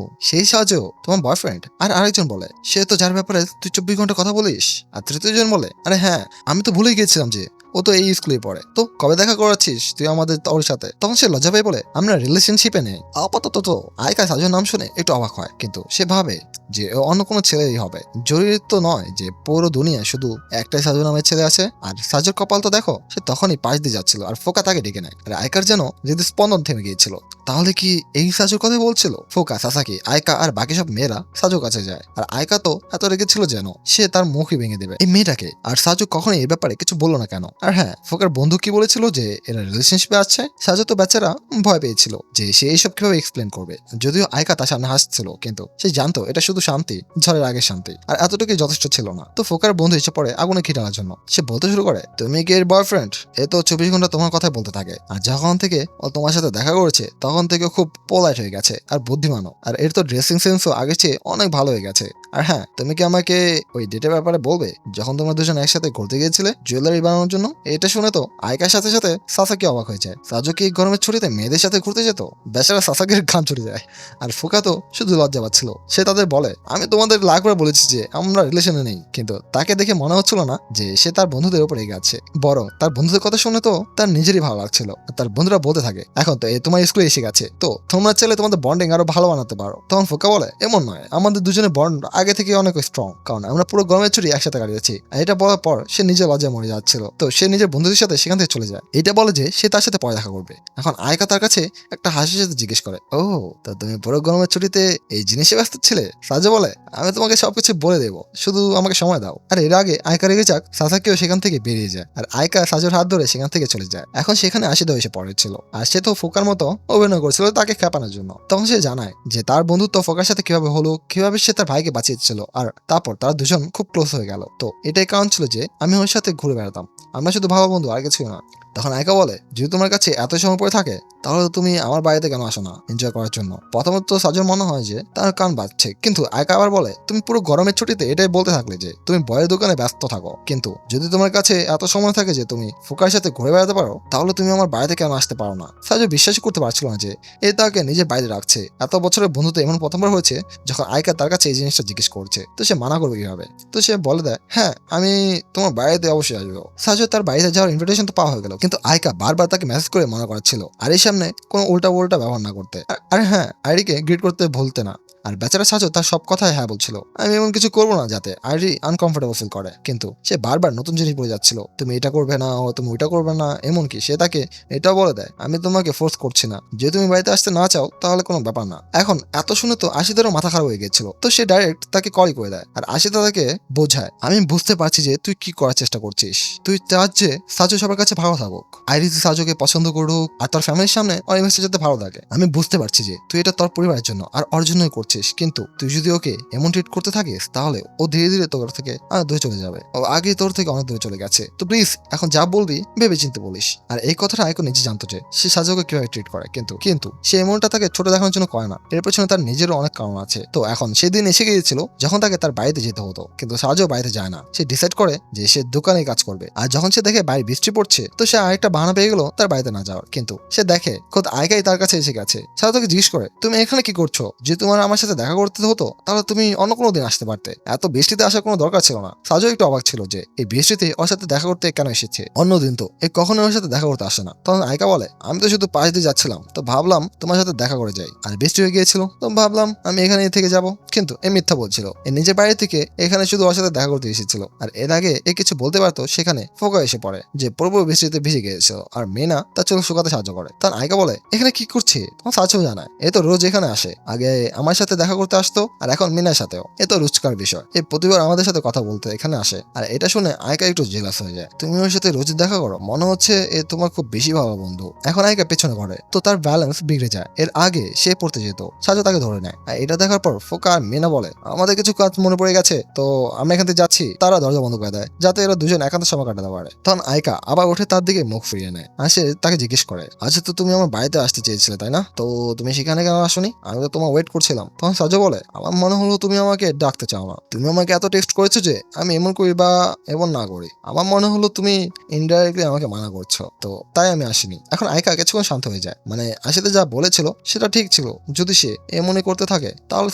সেই সাজু তোমার বয়ফ্রেন্ড? আর আরেকজন বলে, সে তো যার ব্যাপারে তুই 24 ঘন্টা কথা বলিস। আর তৃতীয় জন বলে, আরে হ্যাঁ, আমি তো ভুলেই গেছিলাম যে ও তো এই স্কুলে পড়ে, তো কবে দেখা করাচ্ছিস তুই আমাদের ওর সাথে? তখন সে লজ্জা পেয়ে বলে, আমরা রিলেশনশিপে নেই। আপাতত তো আয়কা সাজুর নাম শুনে একটু অবাক হয়, কিন্তু সে ভাবে যে ও অন্য কোনো ছেলেই হবে। জরুরি তো নয় যে পুরো দুনিয়া শুধু একটাই সাজু নামের ছেলে আছে। আর সাজুর কপাল তো দেখো, সে তখনই পাশ দিয়ে যাচ্ছিল আর ফোকা তাকে ডেকে নেয়। আর আয়কার যেন হৃদস্পন্দন থেমে গিয়েছিল। তাহলে কি এই সাজুর কথা বলছিল? ফোকা, সাসাকি, আয়কা আর বাকি সব মেয়েরা সাজুর কাছে যায়। আর আয়কা তো এত রেগেছিল যেন সে তার মুখই ভেঙে দেবে এই মেয়েটাকে। আর সাজু কখনোই এই ব্যাপারে কিছু বললো না কেন? আর হ্যাঁ, ফোকার বন্ধু কি বলেছিল যে এরা রিলেশনশিপে আছে। সাজু তো বেচারা ভয় পেয়েছিল যে সে এইসব কিভাবে এক্সপ্লেন করবে। যদিও আয়কা তার সামনে হাসছিল, কিন্তু সে জানতো এটা শুধু শান্তি, ঝড়ের আগের শান্তি, আর এতটুকুই যথেষ্ট ছিল না। তো ফোকার বন্ধু এসে পড়ে আগুনে ঘি ঢালার জন্য। সে বলতে শুরু করে, তুমি কি এর বয়ফ্রেন্ড? এ তো 24 ঘন্টা তোমার কথাই বলতে থাকে, আর যখন থেকে ও তোমার সাথে দেখা করেছে তখন থেকে খুব পোলাইট হয়ে গেছে আর বুদ্ধিমানও। আর এর তো ড্রেসিং সেন্সও আগের চেয়ে অনেক ভালো হয়ে গেছে। আর হ্যাঁ, তুমি কি আমাকে ওই ডেটের ব্যাপারে বলবে যখন তোমরা দুজন একসাথে ঘুরতে গিয়েছিলে জুয়েলারি বানানোর জন্য? এটা শুনে তো আয়কার সাথে সাথে সাসাকি অবাক হয়ে যায়। সাজু কি গরমের ছুটিতে মেয়েদের সাথে ঘুরতে যেত? বেচারা সাসাকির ঘাম ছুটে যায়। আর ফুকা তো শুধু লজ্জা পাচ্ছিল। সে তাদের বলে, আমি তোমাদের লাখবার বলেছি যে আমরা রিলেশনে নেই। কিন্তু তাকে দেখে মনে হচ্ছিল না যে সে তার বন্ধুদের উপরে এগিয়ে আছে, বরং তার বন্ধুদের কথা শুনে তো তার নিজেরই ভালো লাগছিল। তার বন্ধুরা বলতে থাকে, এখন তো তোমার স্কুলে এসে গেছে, তো তোমরা চাইলে তোমাদের বন্ডিং আরো ভালো বানাতে পারো। তখন ফুকা বলে, এমন নয়, আমাদের দুজনের বন্ড আগে থেকে অনেক স্ট্রং, কারণ আমরা পুরো গরমের ছুটি একসাথে কাটিয়েছি। আর এটা বলার পর সে নিজে লজ্জায় মরে যাচ্ছিল। তো সে নিজের বন্ধুদের সাথে সেখান থেকে চলে যায়। এটা বলে যে সে তার সাথে পরে দেখা করবে। এখন আয়কা তার কাছে একটা হাসির সাথে জিজ্ঞেস করে, ও তো তুমি পুরো গরমের ছুটিতে এই জিনিসে ব্যস্ত ছিলে? সাজু বলে, আমি তোমাকে সবকিছু বলে দেবো, শুধু আমাকে সময় দাও। আর এর আগে আয়কা রেগে যাক, সাসাকিও সেখান থেকে বেরিয়ে যায়। আর আয়কা সাজুর হাত ধরে সেখান থেকে চলে যায়। এখন সেখানে আশিদা এসে পড়েছিল, আর সে তো ফোকার মতো অভিনয় করছিল তাকে খেপানোর জন্য। তখন সে জানায় যে তার বন্ধুত্ব ফোকার সাথে কিভাবে হলো, কিভাবে সে তার ভাইকে বাঁচিয়েছিল, আর তারপর তারা দুজন খুব ক্লোজ হয়ে গেল। তো এটাই কারণ ছিল যে আমি ওর সাথে ঘুরে বেড়াতাম, আমরা শুধু ভালো বন্ধু, আর কিছু না। তখন আয়কা বলে, যদি তোমার কাছে এত সময় পড়ে থাকে তাহলে তুমি আমার বাড়িতে কেন আসো না এনজয় করার জন্য? প্রথমত সাজুর মনে হয় যে তার কান বাজছে, কিন্তু আয়কা আবার বলে, তুমি পুরো গরমের ছুটিতে এটাই বলতে থাকলে যে তুমি বইয়ের দোকানে ব্যস্ত থাকো, কিন্তু যদি তোমার কাছে এত সময় থাকে যে তুমি ফুকার সাথে ঘুরে বেড়াতে পারো তাহলে তুমি আমার বাড়িতে কেন আসতে পারো না? সাজু বিশ্বাসই করতে পারছিল না যে এ তাকে নিজের বাইরে রাখছে। এত বছরের বন্ধুত্ব এমন প্রথমবার হয়েছে যখন আয়কা তার কাছে এই জিনিসটা জিজ্ঞেস করছে। তো সে মানা করবে কিভাবে? তো সে বলে দেয়, হ্যাঁ, আমি তোমার বাড়িতে অবশ্যই আসবো। সাজু তার বাড়িতে যাওয়ার ইনভিটেশন তো পাওয়া হয়ে গেল, কিন্তু আয়কা বারবার তাকে মেসেজ করে মনে করাচ্ছিল আর এই সামনে কোনো উল্টা ব্যবহার না করতে। আর হ্যাঁ, আইডিকে গ্রিড করতে ভুলতে না। আর বেচারা সাজো তার সব কথায় হ্যাঁ বলছিল। আমি এমন কিছু করবো না যাতে আইরি আনকমফোর্টেবল ফিল করে, কিন্তু সে বারবার নতুন জিনিস বলে যাচ্ছিল, তুমি এটা করবে না, ও তুমি ওইটা করবে না। এমনকি সে তাকে এটাও বলে দেয়, আমি তোমাকে ফোর্স করছি না, যে তুমি বাড়িতে আসতে না চাও তাহলে কোনো ব্যাপার না। এখন এত শুনে তো আশিদেরও মাথা খারাপ হয়ে গেছিল, তো সে ডাইরেক্ট তাকে কলই করে দেয়। আর আশিতা তাকে বোঝায়, আমি বুঝতে পারছি যে তুই কি করার চেষ্টা করছিস, তুই চাস যে সাজু সবার কাছে ভালো থাকুক, আইরিস সাজুকে পছন্দ করুক আর তোর ফ্যামিলির সামনে অনিমেষের যাতে ভালো থাকে। আমি বুঝতে পারছি যে তুই এটা তোর পরিবারের জন্য আর ওর জন্যই করছিস, কিন্তু তুই যদি ওকে এমন ট্রিট করতে থাকিস তাহলে ও ধীরে ধীরে তোর থেকে দূরে চলে যাবে। ও আগে তোর থেকে অনেক দূরে চলে গেছে। তো প্লিজ এখন যা বলবি ভেবে চিন্তে বলিস। আর এই কথাটা আইকো নিজে জানতো যে সে সাজুকে কিভাবে ট্রিট করে, কিন্তু কিন্তু সে এমনটা তাকে ছোট দেখানোর জন্য করে না, এর পেছনে তার নিজেরও অনেক কারণ আছে। তো এখন সেদিন এসে গিয়েছিল যখন তাকে তার বাড়িতে যেতে হতো, কিন্তু সাজু বাড়িতে যায় না। সে ডিসাইড করে যে সে দোকানে কাজ করবে। আর যখন সে দেখে বাইরে বৃষ্টি পড়ছে, তো সে আরেকটা বাহানা পেয়ে গেল তার বাড়িতে না যাওয়ার। কিন্তু সে দেখে খোদ আয়কাই তার কাছে এসে গেছে। সাজু তাকে জিজ্ঞেস করে, তুমি এখানে কি করছো? যে তোমার আমার সাথে দেখা করতে হতো তাহলে তুমি অন্য কোনো দিন আসতে পারতে, এত বৃষ্টিতে আসার কোনো দরকার ছিল না। সাজু একটু অবাক ছিল যে এই বৃষ্টিতে ওর সাথে দেখা করতে কেন এসেছে, অন্যদিন তো এই কখনো ওর সাথে দেখা করতে আসে না। তখন আয়কা বলে, আমি তো শুধু পাশ দিয়ে যাচ্ছিলাম, তো ভাবলাম তোমার সাথে দেখা করে যাই, আর বৃষ্টি হয়ে গিয়েছিল তো ভাবলাম আমি এখানে থেকে যাব। কিন্তু এ মিথ্যা বলছিল, এ নিজের বাড়ি থেকে এখানে শুধু ওর সাথে দেখা করতে এসেছিল। আর এর আগে এ কিছু বলতে পারতো, সেখানে ফোকা এসে পড়ে যে পুরো বৃষ্টিতে ভিজে গিয়েছিল আর মেনা তার চোখ শুকাতে সাহায্য করে। তখন আয়কা বলে, এখানে কি করছে? তখন সাজু জানায়, এ তো রোজ এখানে আসে, আগে আমার সাথে দেখা করতে আসতো আর এখন মিনার সাথেও। এ তো রোজকার বিষয়, এ প্রতিবার আমাদের সাথে কথা বলতে এখানে আসে। আর এটা শুনে আয়কা একটু জেলাস হয়ে যায়, তুমি ওর সাথে রোজ দেখা করো, মনে হচ্ছে এ তোমার খুব বেশি ভালো বন্ধু। এখন আয়কা পেছনে ঘরে, তো তার ব্যালেন্স বিগড়ে যায়। এর আগে সে পড়তে যেত, সাজু তাকে ধরে নেয়। আর এটা দেখার পর ফোকা আর মিনা বলে, আমাদের কিছু কাজ মনে পড়ে গেছে, তো আমরা এখান থেকে যাচ্ছি। তারা দরজা বন্ধ করে দেয় যাতে এরা দুজন একান্ত সময় কাটাতে পারে। তখন আয়কা আবার উঠে তার দিকে মুখ ফিরিয়ে নেয়। আর সে তাকে জিজ্ঞেস করে, আচ্ছা তো তুমি আমার বাড়িতে আসতে চেয়েছিলে তাই না? তো তুমি সেখানে কেন আসোনি? আমি তো তোমার ওয়েট করছিলাম। তখন সাজু বলে, আমার মনে হলো তুমি আমাকে ডাকতে চাও না, তুমি আমাকে এত টেক্সট করেছো যে আমি এমন করি বা এমন না করি, আমার মনে হলো তুমি ইনডাইরেক্টলি আমাকে মানা করছো, তো তাই আমি আসিনি। এখন আয়কা কিছুক্ষণ শান্ত হয়ে যায়, মানে আসলে যা বলেছিল সেটা ঠিক ছিল, যদি সে এমনই করতে থাকে তাহলে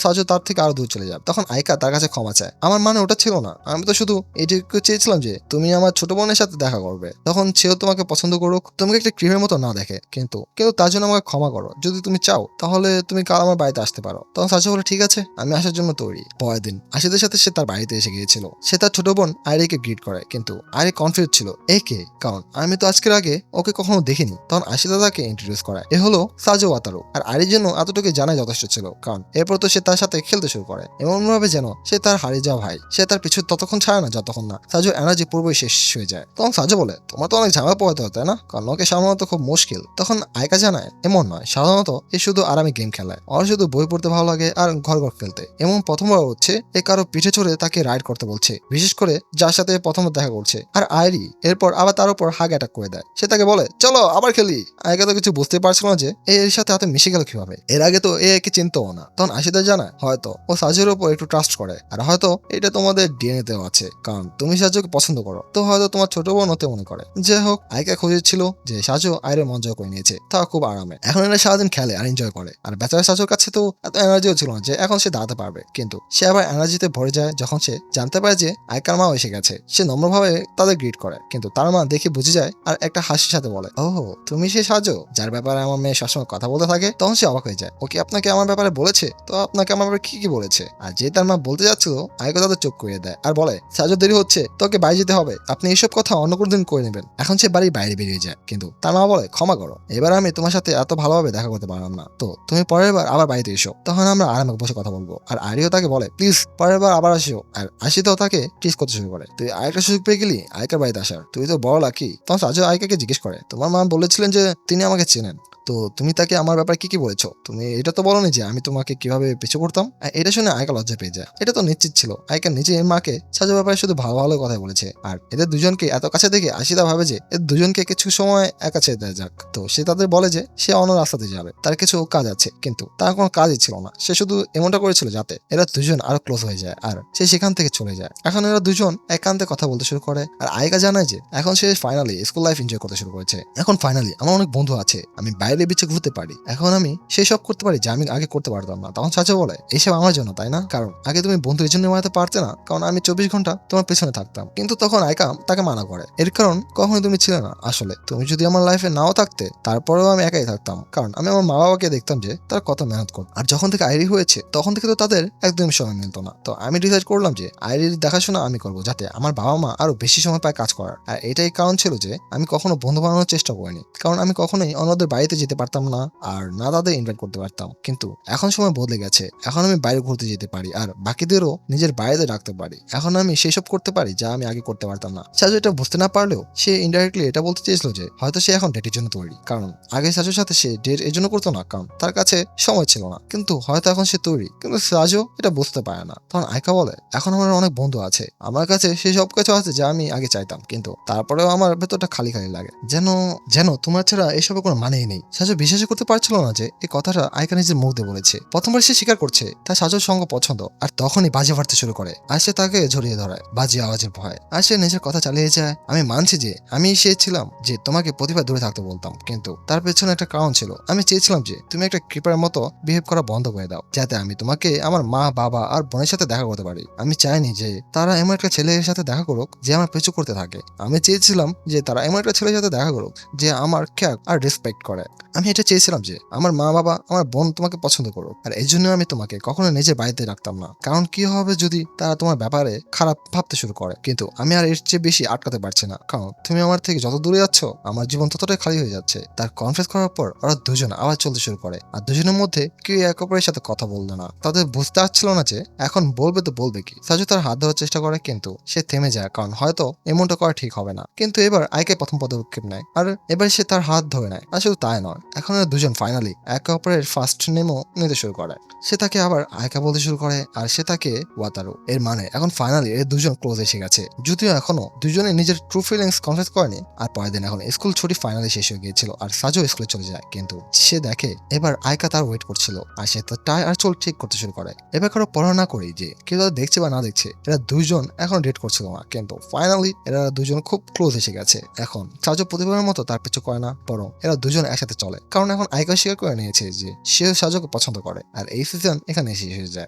সাজু তার থেকে আরো দূর চলে যাবে। তখন আয়কা তার কাছে ক্ষমা চায়, আমার মানে ওটা ছিল না, আমি তো শুধু এইটুকু চেয়েছিলাম যে তুমি আমার ছোট বোনের সাথে দেখা করবে, তখন সেও তোমাকে পছন্দ করুক, তোমাকে একটা ক্রিমের মতো না দেখে, কিন্তু তার জন্য আমাকে ক্ষমা করো। যদি তুমি চাও তাহলে তুমি কাল আমার বাড়িতে আসতে পারো। তখন সাজু বলে, ঠিক আছে, আমি আসার জন্য তৈরি। পরের দিন আশিদের সাথে সে তার বাড়িতে এসে গিয়েছিল। সে তার ছোট বোন আইরিকে গ্রিট করে, কিন্তু আইরি কনফিউজ ছিল একে, কারণ আমি তো আজকের আগে ওকে কখনো দেখিনি। তখন আশিদা তাকে ইন্ট্রোডিউস করায়, এ হলো সাজু ওয়াতারু। আর আইরির জন্য এতটুকু জানাই যথেষ্ট ছিল, কারণ এরপর তো সে তার সাথে খেলতে শুরু করে, এমন ভাবে যেন সে তার হারিয়ে যাওয়া ভাই। সে তার পিছু ততক্ষণ ছাড়ে না যতক্ষণ না সাজু এনার্জি পূর্বই শেষ হয়ে যায়। তখন সাজু বলে, তোমার তো অনেক ঝামেলা পোহাতে হয় তাই না, কারণ ওকে সামলানো তো খুব মুশকিল। তখন আয়কা জানায়, এমন নয়, সাধারণত এ শুধু আরামে গেম খেলায়, ওর শুধু বই পড়তে ভালো লাগে আর ঘর ঘর খেলতে। এমন প্রথমবার হচ্ছে এ কারো পিঠে চড়ে তাকে রাইড করতে বলছে, বিশেষ করে যার সাথে প্রথম দেখা করছে। আর আইরি এরপর আবার তার উপর হাগ অ্যাটাক করে দেয়। সে তাকে বলে, চলো আবার খেলি। আয়কা তো কিছু বুঝতে পারছিল না যে এর সাথে হাতে মিশে গেল কিভাবে, এর আগে তো একে চিনতও না। তখন আশিদা জানায়, হয়তো ও সাজুর উপর একটু ট্রাস্ট করে, আর হয়তো এটা তোমাদের ডিএনএ তেও আছে, কারণ তুমি সাজুকে পছন্দ করো, তো হয়তো তোমার ছোট বোন হতে মনে করে। যাই হোক, আয়কা খুঁজেছিল যে সাজু আইরে মন জয় করে নিয়েছে, তা খুব আরামে। এখন এরা সারাদিন খেলে আর এনজয় করে। আর বেচারা সাজুর কাছে তো এত এনার্জিও ছিল না যে এখন সে দাঁড়াতে পারবে, কিন্তু সে আবার এনার্জিতে ভরে যায় যখন সে জানতে পারে যে আয়কার মাও এসে গেছে। সে নম্রভাবে তাদের গ্রিট করে, কিন্তু তার মা দেখে বুঝে যায় আর একটা হাসির সাথে বলে, ওহ তুমি সে সাজু যার ব্যাপারে আমার মেয়ে সবসময় কথা বলতে থাকে। তখন সে অবাক হয়ে যায়, ওকে আপনাকে আমার ব্যাপারে বলেছে? তো আপনাকে আমার ব্যাপারে কি কি বলেছে? আর যে তার মা বলতে যাচ্ছিল, আয়কা তাদের চোখ করিয়ে দেয় আর বলে, সাজু দেরি হচ্ছে, তোকে বাড়ি যেতে হবে, আপনি এইসব কথা অন্য কোনো দিন করে নেবেন। এখন সে বাড়ির বাইরে বেরিয়ে যায়, কিন্তু তার মা বলে, ক্ষমা করো, এবার আমি তোমার সাথে এত ভালোভাবে দেখা করতে পারলাম না, তো তুমি পরের বার আবার বাড়িতে এসো, তখন আমরা আরামে বসে কথা বলবো। আর আরিও তাকে বলে, প্লিজ পরের বার আবার আসিও। আর আশিতাও তাকে টিস করতে শুরু করে, তুই আরেকটা সুযোগ পেয়ে গেলি আয়কার বাড়িতে আসার, তুই তো বড় লাকি। তখন সাজু আয়কাকে জিজ্ঞেস করে, তোমার মা বলেছিলেন যে তিনি আমাকে চেনেন, তো তুমি তাকে আমার ব্যাপারে কি কি বলেছো? তুমি এটা তো বলোনি যে আমি তোমাকে কিভাবে পিছু করতাম। আর এটা শুনে আয়কা লজ্জা পেয়ে যায়। এটা তো নিশ্চিত ছিল আয়কা নিজে এর মাকে সাজুর ব্যাপারে শুধু ভালো ভালো কথা বলেছে। আর এদের দুজনকে এত কাছে দেখে আশিদা ভাবে যে এদের দুজনকে কিছু সময় একা ছেড়ে দেওয়া যাক। তো সে তাদের বলে যে সে অন্য রাস্তাতে যাবে, তার কিছু কাজ আছে, কিন্তু তার কোনো কাজই ছিল না। সে শুধু এমনটা করেছিল যাতে এরা দুজন আরো ক্লোজ হয়ে যায়, আর সে সেখান থেকে চলে যায়। এখন এরা দুজন একান্তে কথা বলতে শুরু করে। আর আয়কা জানায় যে এখন সে ফাইনালি স্কুল লাইফ এনজয় করতে শুরু করেছে। এখন ফাইনালি আমার অনেক বন্ধু আছে, আমি বাইরে বিচে ঘুরতে পারি, এখন আমি সেই সব করতে পারি যা আমি আগে করতে পারতাম না। তখন চাচা বলে, এইসব আমার জন্য তাই না, কারণ আগে তুমি বন্ধু এই জন্য বানাতে পারতে না কারণ আমি 24 ঘন্টা তোমার পেছনে থাকতাম। কিন্তু তখন আয়কা তাকে মানা করে, এর কারণ কখনোই তুমি ছিলে না, আসলে তুমি যদি আমার লাইফে নাও থাকতে তারপরেও আমি একাই থাকতাম, কারণ আমি আমার মা বাবাকে দেখতাম যে তারা কত মেহনত করত। আর যখন থেকে আইরি দেরি হয়েছে তখন থেকে তো তাদের একদম সময় মিলতো না। তো আমি ডিসাইড করলাম যে আইরির দেখাশোনা আমি করবো, যাতে আমার বাবা মা আরো বেশি সময় পায় কাজ করার। আর এটাই কারণ ছিল যে আমি কখনো বন্ধু বানানোর চেষ্টা করিনি, কারণ আমি কখনোই অন্যদের বাড়িতে যেতে পারতাম না আর না তাদের ইনভাইট করতে পারতাম। কিন্তু এখন সময় বদলে গেছে, এখন আমি বাইরে ঘুরতে যেতে পারি আর বাকিদেরও নিজের বাড়িতে রাখতে পারি। এখন আমি সেসব করতে পারি যা আমি আগে করতে পারতাম না। সাজু এটা বুঝতে না পারলেও সে ইনডাইরেক্টলি এটা বলতে চেয়েছিল যে হয়তো সে এখন ডেটের জন্য তৈরি, কারণ আগে সাজুর সাথে সে ডেট এর জন্য করতো না কারণ তার কাছে সময় ছিল না, কিন্তু হয়তো এখন সে তৈরি। কিন্তু সাজু এটা বুঝতে পারে না। তখন আইকা বলে, এখন আমার অনেক বন্ধু আছে, আমার কাছে সেই সব কিছু আছে যা আমি আগে চাইতাম, কিন্তু তারপরেও আমার ভেতরটা খালি খালি লাগে, যেন যেন তোমার ছাড়া এসবের কোনো মানেই নেই। সাজু বিশ্বাসই করতে পারছিল না যে এই কথাটা আইকা নিজের মুখ দিয়ে বলেছে। প্রথমবার সে স্বীকার করছে তার সাজুর সঙ্গ পছন্দ, আর তখনই বাজি ফাটতে শুরু করে আর সে তাকে জড়িয়ে ধরে বাজি আওয়াজের ভয়। আর সে নিজের কথা চালিয়ে যায়, আমি মানছি যে আমি সে ছিলাম যে তোমাকে প্রতিবার দূরে থাকতে বলতাম, কিন্তু তার পেছনে একটা কারণ ছিল। আমি চেয়েছিলাম যে তুমি একটা ক্রিপারের মতো বিহেভ করা বন্ধ করে দাও, যাতে আমি তোমাকে আমার মা বাবা আর বোনের সাথে দেখা করতে পারি। আমি চাইনি যে তারা এমন একটা ছেলের সাথে দেখা করুক যে আমার পিছু করতে থাকে। আমি চেয়েছিলাম যে তারা এমন একটা ছেলের সাথে দেখা করুক যে আমার কেয়ার আর রেসপেক্ট করে। আমি এটা চেয়েছিলাম যে আমার মা বাবা আমার বোন তোমাকে পছন্দ করুক, আর এই জন্য আমি তোমাকে কখনো নিজের বাড়িতে রাখতাম না, কারণ কি হবে যদি তারা তোমার ব্যাপারে খারাপ ভাবতে শুরু করে। কিন্তু আমি আর এর চেয়ে বেশি আটকাতে পারছি না, কারণ তুমি আমার থেকে যত দূরে যাচ্ছ আমার জীবন ততটাই খালি হয়ে যাচ্ছে। তার কনফেস করার পর ওরা দুজন আবার চলতে শুরু করে, আর দুজনের মধ্যে কেউ এক অপরের সাথে কথা বললো না। তাদের বুঝতে পারছিল না যে এখন বলবে তো বলবে কি। সাজু তার হাত ধরার চেষ্টা করে, কিন্তু সে থেমে যায়, কারণ হয়তো এমনটা করা ঠিক হবে না। কিন্তু এবার আইকে প্রথম পদক্ষেপ নেয়, আর এবার সে তার হাত ধরে নেয়। আর শুধু তাই নয়, এখন এরা দুজন ফাইনালি একে অপরের ফার্স্ট নেমও নিতে শুরু করে। সে তাকে আবার আয়কা বলতে শুরু করে, আর সে তাকে ওয়াতারু। এর মানে এখন ফাইনালি এর দুজন ক্লোজ এসে গেছে, যদিও এখনো দুজনে নিজের ট্রু ফিলিংস কনফেস করেনি। আর পরের দিন এখন স্কুল ছুটি ফাইনালি শেষ হয়ে গিয়েছিল, আর সাজু স্কুলে চলে যায়। কিন্তু সে দেখে এবার আয়কা তার ওয়েট করছিল, আর সে তার টাই আর চুল ঠিক করতে শুরু করে। এবার কারো পড়া না করি যে কেউ তাদের দেখছে বা না দেখছে, এরা দুজন এখন ডেট করছিল না, কিন্তু ফাইনালি এরা দুজন খুব ক্লোজ এসে গেছে। এখন সাজু প্রতিবারের মতো তার পিছু করে না, বরং এরা দুজন একসাথে চলে, কারণ এখন আয়কা স্বীকার করে নিয়েছে যে সে সাজুকে পছন্দ করে। আর এই সিজন এখানে শেষ হয়ে যায়।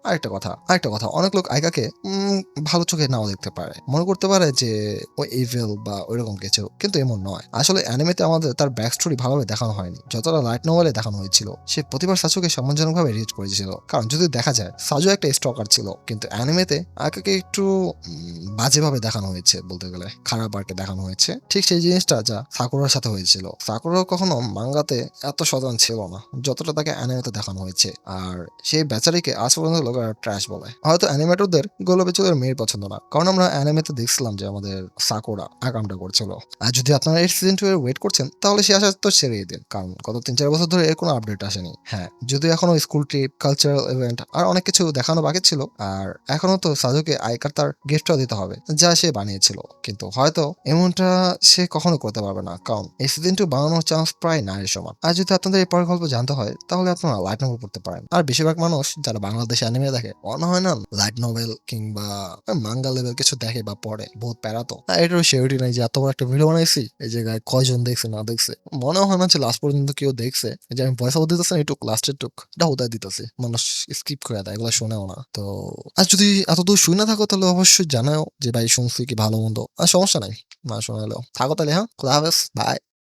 আরেকটা কথা, অনেক লোক আয়কাকে ভালো চোখে নাও দেখতে পারে, মনে করতে পারে যে ও ইভিল বা ওইরকম কিছু, কিন্তু এমন নয়। আসলে অ্যানিমেতে আমাদের তার ব্যাক স্টোরি ভালোভাবে দেখানো হয়নি, যতটা লাইট নোভেলে দেখানো হয়েছিল। সে প্রতিবার সাজুকে সম্মানজনকভাবে রিচ করেছিল, কারণ যদি দেখা যায় সাজু একটা স্টকার ছিল, কিন্তু অ্যানিমেতে আয়কাকে একটু বাজেভাবে দেখানো হয়েছে, বলতে গেলে খারাপ আর্কে দেখানো হয়েছে। ঠিক সেই জিনিসটা যা সাকুরার সাথে হয়েছিল। সাকুরা কখনো মাঙ্গাতে এত সচেতন ছিল না যতটা তাকে অ্যানিমেতে দেখানো হয়েছে, আর সেই বেচারিকে আজ পর্যন্ত লোকেরা ট্র্যাশ বলে। হয়তো অ্যানিমেটরদের গোলাপি চুলের মেয়ের পছন্দ না, কারণ আমরা অ্যানিমেতে দেখছিলাম যে আমাদের সাকুরা আকামটা করছিল। আর যদি আপনারা এই সিজন 2 এর ওয়েট করছেন, তাহলে সে আশা তো ছেড়েই দিন, কারণ গত 3-4 বছর ধরে এর কোনো আপডেট আসেনি। হ্যাঁ, যদিও এখনো স্কুল ট্রিপ, কালচারাল ইভেন্ট আর অনেক কিছু দেখানো বাকি ছিল, আর এখনো তো সাজুকে আইকার তার গিফটটাও দিতে হবে যা সে বানিয়েছিল, কিন্তু হয়তো এমনটা সে কখনো করতে পারবে না, কারণ এই সিজন 2 বানানোর চান্স প্রায় না এর সমান। আর যদি আপনাদের এই পরের গল্প জানতে হয়, তাহলে আপনারা লাইট নোভেল পড়তে পারেন। আর বেশিরভাগ মানুষ যারা বাংলাদেশে অ্যানিমে দেখে, মনে হয় না লাইট নোভেল কিংবা মাঙ্গা লেভেল কিছু দেখে বা পড়ে, বহুত প্যারা তো। আর এটারও সিউরিটি নাই যে এত বড় একটা ভিডিও বানাইছি এই জায়গায় কয়জন দেখছে না দেখছে, মনে হয় না যে লাস্ট পর্যন্ত কেউ দেখছে। এই যে আমি ভয়েস ওভার দিতেছি এটুক লাস্টের টুক এটা হোদায় দিতেছি, মানুষ স্কিপ করে দেয়, এগুলো শোনেও না। তো আর যদি এতদূর শুনে থাকো তাহলে অবশ্যই জানাও যে ভাই শুনছি কি ভালো মন্দ। আর সমস্যা নাই না শোনালেও থাকো তাহলে। হ্যাঁ, খুদা হাফেজ, বাই।